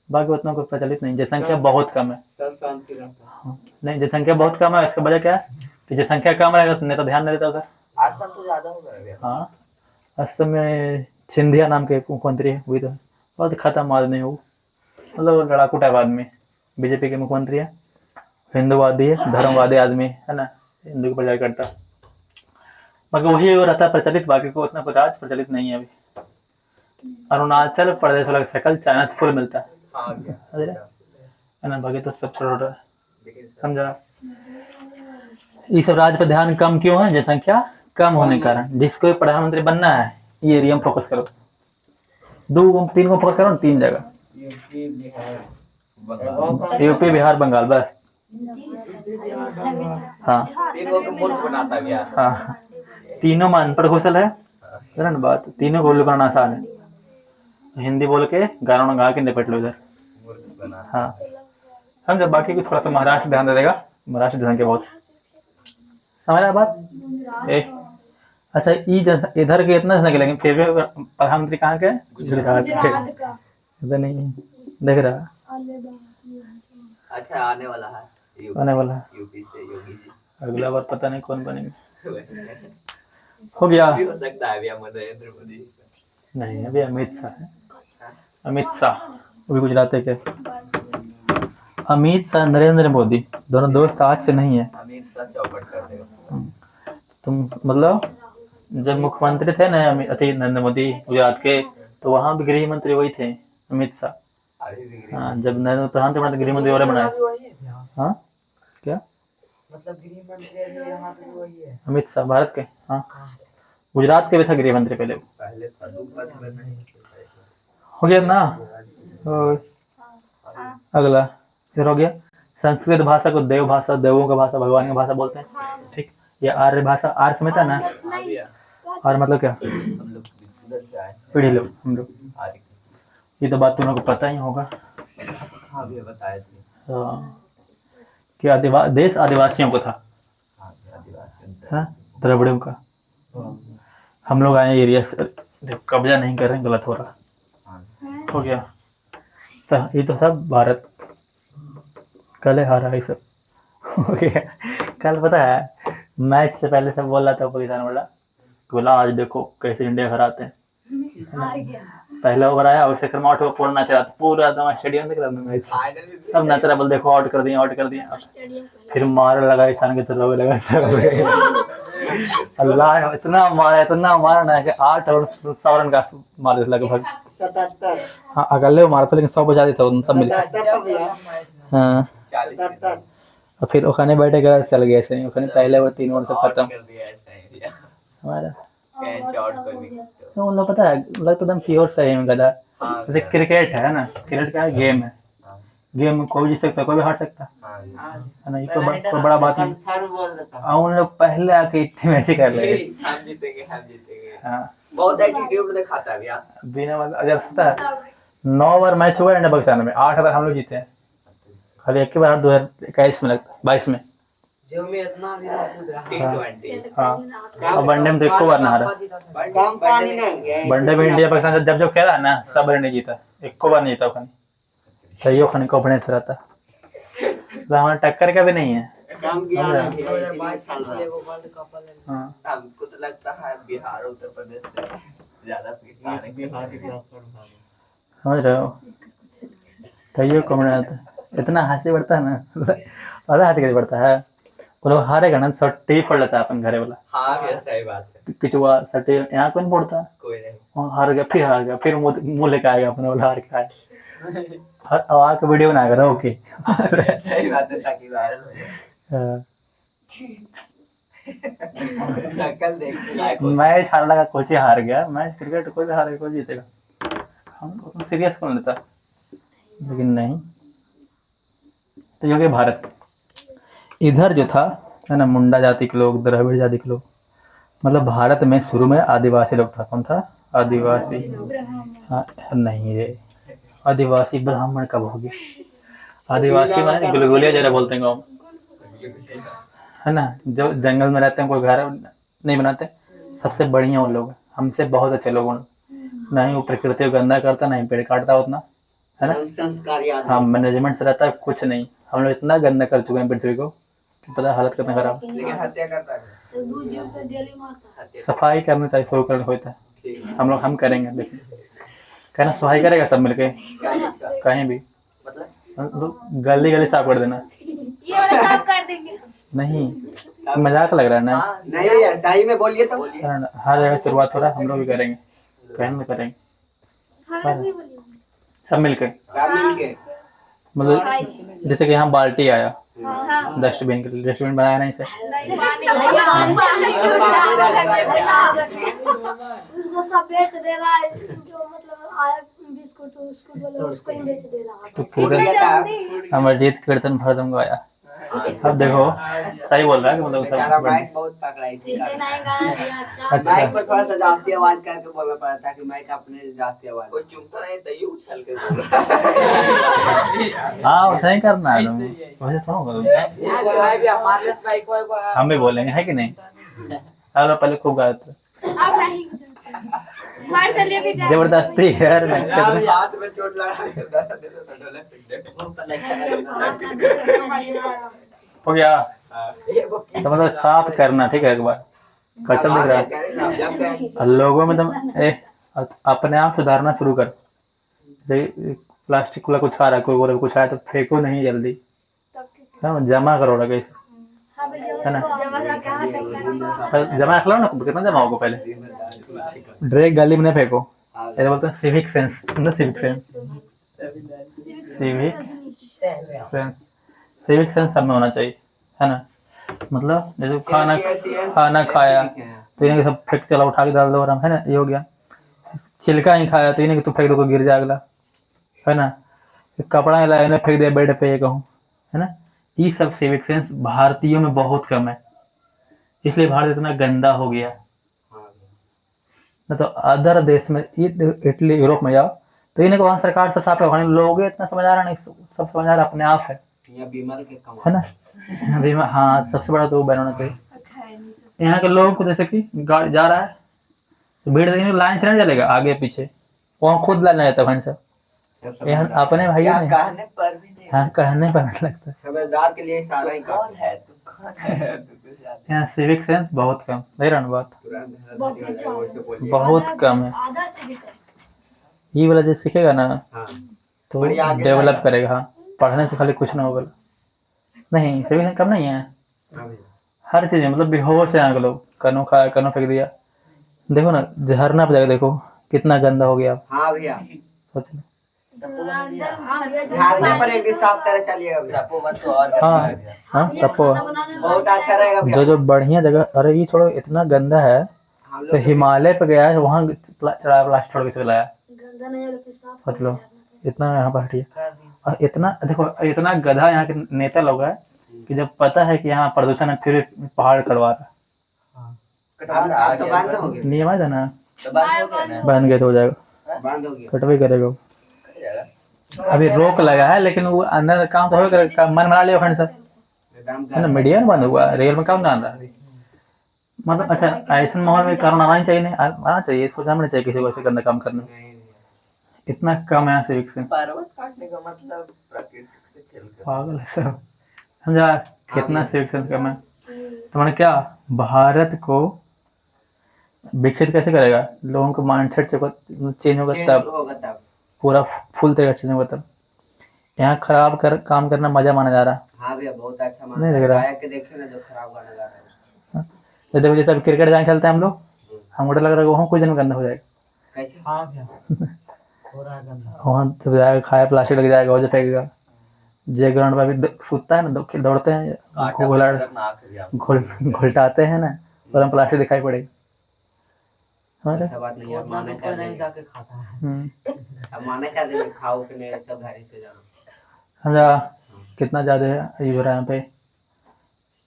बाकी उतना कोई प्रचलित नहीं जनसंख्या बहुत कम है हाँ, नहीं जनसंख्या बहुत कम है इसका वजह क्या है कि जनसंख्या कम रहेगा तो नेता ध्यान नहीं देता उधर असम तो ज्यादा होगा भैया हाँ असम में सिंधिया नाम के मुख्यमंत्री है वही तो बहुत खत्म आदमी है वो मतलब लड़ाकू टाइप आदमी बीजेपी के मुख्यमंत्री है हिंदुवादी है धर्मवादी आदमी है ना हिंदू की प्रचार करता है बाकी वही वो रहता है प्रचलित बाकी को उतना राज प्रचलित नहीं है अभी अरुणाचल प्रदेश वाला शकल चाइना से फुल मिलता है हाँ भैया है ना बाकी तो सब छोटा समझा ये सब राज्य पर ध्यान कम क्यों है जनसंख्या कम होने के कारण जिसको प्रधानमंत्री बनना है ये एरिया में फोकस करो 2 3 को फोकस करो 3 जगह यूपी बिहार बंगाल बस हाँ तीनों को मूर्ख बनाता गया। हाँ, तीनों में अनपढ़ कौशल है ना बात, तीनों को उल्लू बनाना आसान है। हिंदी बोल के गाना गा के निपट लो इधर। मूर्ख बना। हाँ समझ, बाकी को थोड़ा सा महाराष्ट्र ध्यान दे देगा, महाराष्ट्र ध्यान के बहुत समझ रहा बात। अच्छा इधर के इतना संख्या, लेकिन फिर भी प्रधानमंत्री कहाँ के, गुजरात के। इधर नहीं देख रहा, अच्छा आने वाला है आने वाला है। यूपी से योगी जी। अगला बार पता नहीं कौन बनेंगे। हो गया भी हो सकता है भैया नरेंद्र मोदी। नहीं, अभी अमित शाह है, अमित शाह वो भी गुजरात के। अमित शाह नरेंद्र मोदी दोनों दोस्त आज से नहीं है। अमित शाह चौपट कर देगा। तुम मतलब जब मुख्यमंत्री थे ना नरेंद्र मोदी गुजरात के, तो वहाँ भी गृह मंत्री वही थे, अमित शाह। अभी भी हाँ, जब नरेंद्र प्रधानमंत्री बने तो गृह मंत्री और बनाए। हाँ क्या मतलब गृह मंत्री अभी यहाँ पे भी वही है। अमित शाह भारत के, हाँ गुजरात के भी था गृह मंत्री पहले वो। पहले था पद में नहीं। हो गया ना। और अगला फिर हो गया, संस्कृत भाषा को देव भाषा, देवों का भाषा, भगवान की भाषा बोलते हैं। ठीक, ये आर्य भाषा, आर्य समझता है ना। हाँ भैया और मतलब क्या, हम लोग उधर से आए हैं। पीढ़ी लोग हम लोग, आदि। ये तो बात तुम लोग को पता ही होगा। हाँ भैया बताए थे। हाँ, कि देश आदिवासियों को था, हाँ आदिवासी। हाँ द्रविड़ों का। हम लोग आए एरिया से, देखो कब्जा नहीं कर रहे हैं, गलत हो रहा। हाँ हो गया, तो ये तो सब भारत कल हारा है सब। हो गया, कल पता है मैच से पहले सब बोल रहा था पाकिस्तान वाला, बोला आज देखो कैसे इंडिया हराते हैं। पहला ओवर आया और सेकंड में आउट हुआ, पूरा नाच रहा था, पूरा एकदम स्टेडियम दिख रहा था मैच, फाइनल में भी सब नाच रहा, बोल देखो आउट कर दिया, आउट कर दिया। फिर मार लगा ईशान के तरफ लगा सब। अल्लाह इतना मारा ना कि 8 और 100 रन का मारे थे लगभग। 77 हाँ अगले वो मारा था, लेकिन 100 बजा दिया था उन सब मिलकर। 77 भैया। हाँ 40 और फिर ओखाने बैठे कर चल गया ऐसे, ओखाने पहले वो 3 ओवर से आउट खत्म कर दिया ऐसा ही भैया। हमारा। कैच आउट कर दिया। तो मतलब पता है लगता एकदम प्योर सही में गधा। हाँ जैसे क्रिकेट है ना, क्रिकेट का गेम है, हाँ गेम में कोई जीत सकता है, कोई भी हार सकता है ना, ये कोई बड़ा बात नहीं। कंफर्म बोल रहा था। और उन लोग पहले आके टीम ऐसे कर रहे हैं। हम जीतेंगे हम जीतेंगे। हाँ बहुत एटीट्यूड दिखाता है भैया। बिना मतलब अगर पता है 9 बार मैच हुआ है इंडिया पाकिस्तान में, 8 बार हम लोग जीते हैं, खाली एक ही बार 2021 में लगता 22 में। जो में इतना भी ना कूद रहा है। T20 हाँ और वनडे में तो एक बार ना हारा। कम पानी नहीं वनडे में इंडिया पाकिस्तान जब खेला है ना, सब बार नहीं जीता, एक बार नहीं जीता खानी। सही खाने कॉन्फिडेंस रहता, तो हमारा टक्कर का भी नहीं है। कम गया समझा? नहीं भैया, 2022 में लिए वो वर्ल्ड कप वाले। हाँ हमको तो लगता है बिहार उत्तर प्रदेश से ज्यादा पिछाड़े समझ रहे हो, तैयो कॉन्फिडेंस इतना हंसी बढ़ता है ना, आधा हंसी कैसे बढ़ता है। वो लोग हारेगा ना, सट्टी फोड़ लेता है अपन घरे वाला, हाँ भैया सही बात है। किचुआ सट्टी यहाँ कौन फोड़ता है। कोई नहीं। वहाँ हार गया, फिर मुँह लेके आएगा अपने वाला हार के आए, आवाज का वीडियो बनाएगा रहो की। हाँ भैया, सही बात है ताकि वायरल हो जाए। हाँ। शक्ल देखने लायक हो। मैच हार लगा, कोच ही हार गया मैच, क्रिकेट कोई भी हारेगा कोई जीतेगा, हम उतना सीरियस कौन लेता, लेकिन नहीं। तो ये भारत इधर जो था है ना, मुंडा जाति के लोग, द्रविड़ जाति के लोग, मतलब भारत में शुरू में आदिवासी लोग था। कौन था? आदिवासी। हाँ नहीं रे, आदिवासी ब्राह्मण कब हो गया? आदिवासी माने गुलगुलिया जरा बोलते हैं गाँव में, है ना, जो जंगल में रहते हैं, कोई घर नहीं बनाते, सबसे बढ़िया वो लोग, हमसे बहुत अच्छे लोग हैं। नहीं वो प्रकृति को गंदा करता, नहीं पेड़ काटता उतना, है ना। संस्कार याद हाँ मैनेजमेंट से रहता है, कुछ नहीं। हम लोग इतना गंदा कर चुके हैं पृथ्वी को कि पता है हालत कितना खराब। लेकिन हत्या करता है। हत्या सफाई करना चाहिए, शुरू करना होता है, ठीक है। हम करेंगे, लेकिन कहना सफाई करेगा सब मिलके क्या चीज़ का? कहीं भी, मतलब गली गली साफ कर देना। ये वाला साफ कर देंगे। नहीं मजाक लग रहा है ना, नहीं भैया सही में बोलिए तो। हर जगह शुरुआत हो रहा है, हम लोग भी करेंगे, कहीं भी करेंगे हम लोग भी बोलिए। सब मिलके। सब मिलके। मतलब जैसे कि यहाँ बाल्टी आया हाँ। डस्टबिन के लिए, डस्टबिन बनाया नहीं से, उसको सब बेच दे रहा है, जो मतलब आया बिस्कुट उस्कुट वाला उसको ही बेच दे रहा है। तो कीर्तन अमरजीत कीर्तन भर दूंगा आया, अब देखो सही बोल रहा है कि मतलब बेचारा सब माइक बहुत पकड़ाई थी इतने नहीं गाना दिया अच्छा अच्छा। माइक पर थोड़ा सा जास्ती आवाज करके बोलना पड़ा ताकि माइक अपने जास्ती आवाज कोई चुमता नहीं तो यूं उछल के हाँ वैसा ही करना है तुम वैसे थोड़ा करो कोई भाई भी हमारे पास भाई कोई को हम भी बोलेंगे है कि नहीं अब पहले खूब गाते थे। अब नहीं मार चलिए भी जा जबरदस्ती यार लगता है। हाथ में चोट लगा के दर्द दे दो डोले हो गया तो मतलब साफ करना ठीक है एक बार कचरा दिख रहा है और लोगों में तुम अपने आप सुधारना शुरू कर जैसे प्लास्टिक वाला कुछ खा रहा है कोई बोले कुछ आया तो फेंको नहीं जल्दी है ना जमा करो ना कैसे है ना जमा रख लो ना कितना जमा होगा पहले डायरेक्ट गली में नहीं फेंको ऐसे बोलते हैं सिविक सेंस ना सिविक सेंस सिविक सेंस सब में होना चाहिए है ना मतलब जैसे खाना खाया तो इन्हें सब फेंक चला उठा के डाल दो आराम है ना ये हो गया छिलका ही खाया तो इन्हें तू फेंक दो कोई गिर जाए अगला है ना कपड़ा ही लाया इन्हें फेंक दिया बेड पे ये कहूँ है ना ये सब सिविक सेंस भारतीयों में बहुत कम है इसलिए भारत इतना गंदा हो गया न तो अदर देश में इटली यूरोप में जाओ तो इन्हें वहाँ सरकार सब साफ रखवाने लोग इतना समझदार नहीं सब समझदार अपने आप है है ना बीमा हाँ सबसे बड़ा तो बैन होना चाहिए यहाँ के लोगों को जैसे कि गाड़ी जा रहा है तो भीड़ देखने लाइन से नहीं चलेगा आगे पीछे वहाँ खुद लाइन जाता है सब यहाँ अपने भाई कहने पर भी नहीं हाँ कहने पर नहीं लगता समझदार के लिए सारा ही कौन है तू कौन है यहाँ सिविक सेंस बहुत कम नहीं रहना बात तुरंत बहुत कम है आधा से भी कम ये वाला जो सीखेगा ना हाँ तो बड़ी आगे डेवलप जाएगा। करेगा हाँ पढ़ने से खाली कुछ ना होगा नहीं सिविक सेंस कम नहीं है हर चीज़ मतलब बेहोश है यहाँ के लोग कनो खाया कनो फेंक दिया देखो ना झरना पे जाकर देखो कितना गंदा हो गया हाँ भैया सोच लो झाड़ने पर एक दिन साफ करे चलिएगा भैया तपो मत तो और हाँ हाँ तपो बहुत अच्छा रहेगा भैया जो बढ़िया जगह अरे ये छोड़ो इतना गंदा है हम तो लोग हिमालय पे गया है वहाँ चढ़ाया प्लास्टिक छोड़ के चला आया गंदा नहीं है लेकिन साफ सोच लो इतना यहाँ पर हटिए कर दी और इतना देखो इतना गधा यहाँ के नेता लोग है कि जब पता है कि यहाँ प्रदूषण है फिर पहाड़ कटवा रहा अब तो बंद हो गया नियम है ना तो बात हो गया ना बन गया तो हो जाएगा बंद हो गया कटवे करेगा अभी रोक लगा है लेकिन वो अंदर काम तो हो करेगा मन बना लिया फ्रेंड सर है ना मीडिया में बंद हुआ रेल में काम डाल रहा है अभी मतलब अच्छा ऐसे माहौल में कारण आना ही चाहिए नहीं आना चाहिए सोचना नहीं चाहिए किसी को ऐसे गंदा काम करने में इतना कम है सिविक सेंस पर्वत काटने का मतलब प्राकृतिक से खेल कर पागल है सब समझा कितना सिविक सेंस कम है तो मैंने क्या भारत को विकसित कैसे करेगा लोगों का माइंडसेट चेंज होगा तब होगा तब पूरा फुल तरीका चेंज होगा तब यहाँ खराब काम करना मजा माना जा रहा है हाँ भैया बहुत अच्छा नहीं माना लग रहा। गायक के देखे ना जो खराब गाना गा रहा है तो देखो जैसे अभी क्रिकेट जहाँ खेलते हैं हम लोग हमको डर लग रहा है वहाँ कुछ दिन में गंदा हो जाएगा कैसे हां भैया हो रहा गंदा वहाँ तो जाएगा खाया प्लास्टिक लग जाएगा वो जो फेंकेगा जे ग्राउंड पर अभी सूतता है ना दौड़ते हैं घुलटाते हैं ना और हम प्लास्टिक दिखाई पड़ेगी हमारे ऐसा बात नहीं है उतना माने तो क्या कोई नहीं देंगे जाके खाता है अब माने क्या देंगे खाओ कि नहीं सब घर से जाओ समझा कितना ज़्यादा यूज हो रहा है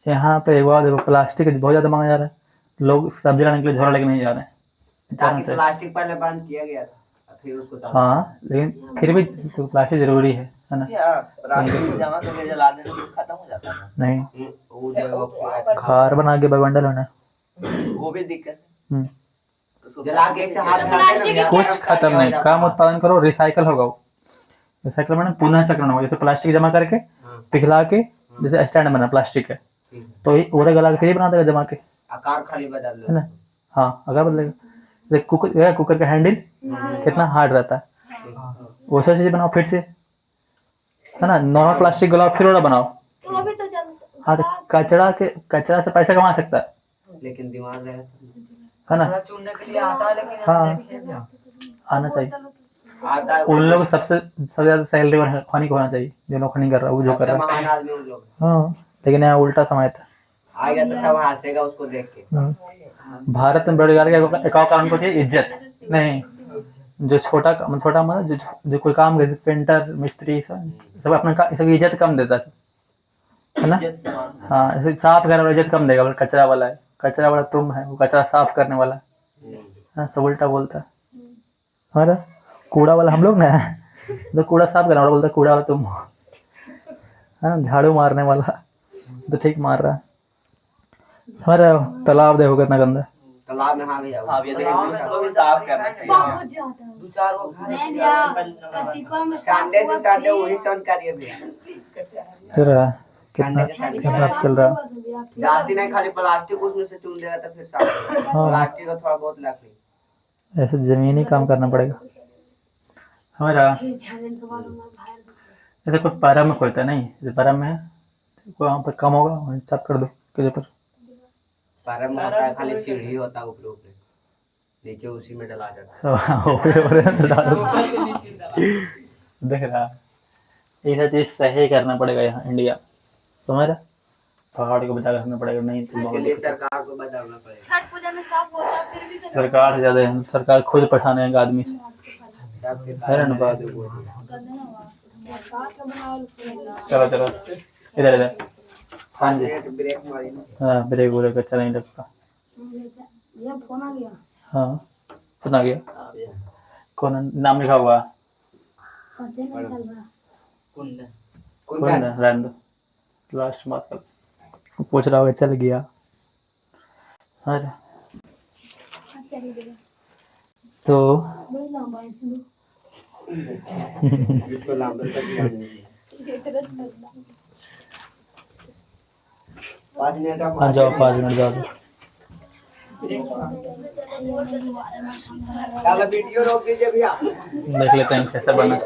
यहाँ पे एक बार देखो प्लास्टिक बहुत ज़्यादा मांगा जा रहा है लोग सब्जी लाने के लिए झोला लेके नहीं जा रहे हैं ताकि प्लास्टिक पहले बंद किया गया था फिर उसको डाला। हाँ लेकिन फिर भी तो प्लास्टिक जरूरी है ना यार प्लास्टिक जमा करके जला देने से खत्म हो जाता है नहीं वो जो कार्बन आगे बंडल होना वो भी दिक्कत है हम्म। जला के ऐसे हाथ डालते हैं ना, कुछ खत्म नहीं काम उत्पादन करो रिसाइकल होगा वो रिसाइकल मैंने पुनः चक्रण होगा जैसे प्लास्टिक जमा करके हाँ, पिघला के जैसे स्टैंड बना प्लास्टिक है ठीक है। तो ओरे गला के फिर बना देगा जमा के आकार खाली बदल है ना लो हाँ अगर बदलेगा जैसे कुकर का हैंडल कितना हार्ड रहता है वैसे चीज़ बनाओ फिर से है ना नॉर्मल प्लास्टिक गलाओ फिर ओरा बनाओ तो अभी तो जब हाँ तो कचरा से पैसा कमा सकता है लेकिन दिमाग है ना थोड़ा चुनने के लिए आता है लेकिन हाँ। हम देखिए भैया आना चाहिए आता है उन लोग सबसे ज़्यादा सैलरी और खनी को होना चाहिए जो लोग खनी कर रहा है वो जो कर सबसे रहा है महान आदमी उन लोग हाँ लेकिन यहाँ उल्टा समय था आएगा तो सब हंसेगा उसको देख के भारत में बेरोजगारी का एक और कारण कुछ है इज्जत नहीं जो छोटा मतलब जो कोई काम जैसे पेंटर मिस्त्री सब अपने सब इज्जत कम देता है है ना। इज्जत समान है। हाँ, ऐसे साफ करने वाला इज्जत कम देगा, बल्कि कचरा वाला है, कचरा वाला तुम है, वो कचरा साफ करने वाला है। हाँ, सब उल्टा बोलता है हमारा। कूड़ा वाला हम लोग ना, तो कूड़ा साफ करने वाला बोलता है कूड़ा वाला तुम हो, है ना। झाड़ू मारने वाला तो ठीक मार रहा है। हमारा तालाब देखो कितना गंदा है। तालाब में हाँ भैया हाँ, ये तालाब में उसको भी साफ करना चाहिए। बहुत ज्यादा दो चार वो घास नहीं निकाल भैया के कतिको में संडे से संडे वही सन करिए भैया। तेरा कितना कितना चल रहा है। जास्ती नहीं, खाली प्लास्टिक उसमें से चुन देगा तो फिर साफ। हाँ। प्लास्टिक का थोड़ा बहुत लकड़ी। ऐसे जमीनी काम करना पड़ेगा हमारा। ऐसे कोई पैरा में खोलता नहीं, जैसे पैरा में है वहाँ पर कम होगा, वहीं साफ कर दो किसी पर। सारा में होता है, खाली सीढ़ी होता है ऊपर ऊपर, नीचे उसी में डला जाता देख रहा, ये सब चीज सही करना पड़ेगा यहाँ इंडिया। तुम्हारा पहाड़ को बचा करना पड़ेगा, नहीं तो है। इसके बहुत लिए दिक्कत। सरकार को बचाना पड़ेगा। छठ पूजा में साफ होता है फिर भी तो सरकार से ज्यादा है, सरकार खुद परेशान है आदमी से, है ना बात। चलो चलो इधर इधर। हाँ जी, ब्रेक मारी ना। हाँ ब्रेक व्रेक अच्छा नहीं लगता। ये फोन आ गया हाँ सुना गया, कौन नाम लिखा हुआ? पता नहीं चल रहा। कुंदन। कौन है? रहने दो, लास्ट बात कर। पूछ रहा होगा चल गया। अरे तो बड़ी लंबा है इसमें। इसको लांबर तक ध्यान नहीं। 5 मिनट का हाँ जाओ 5 मिनट जाओ। वीडियो रोक दीजिए भैया। देख लेते हैं कैसा बना।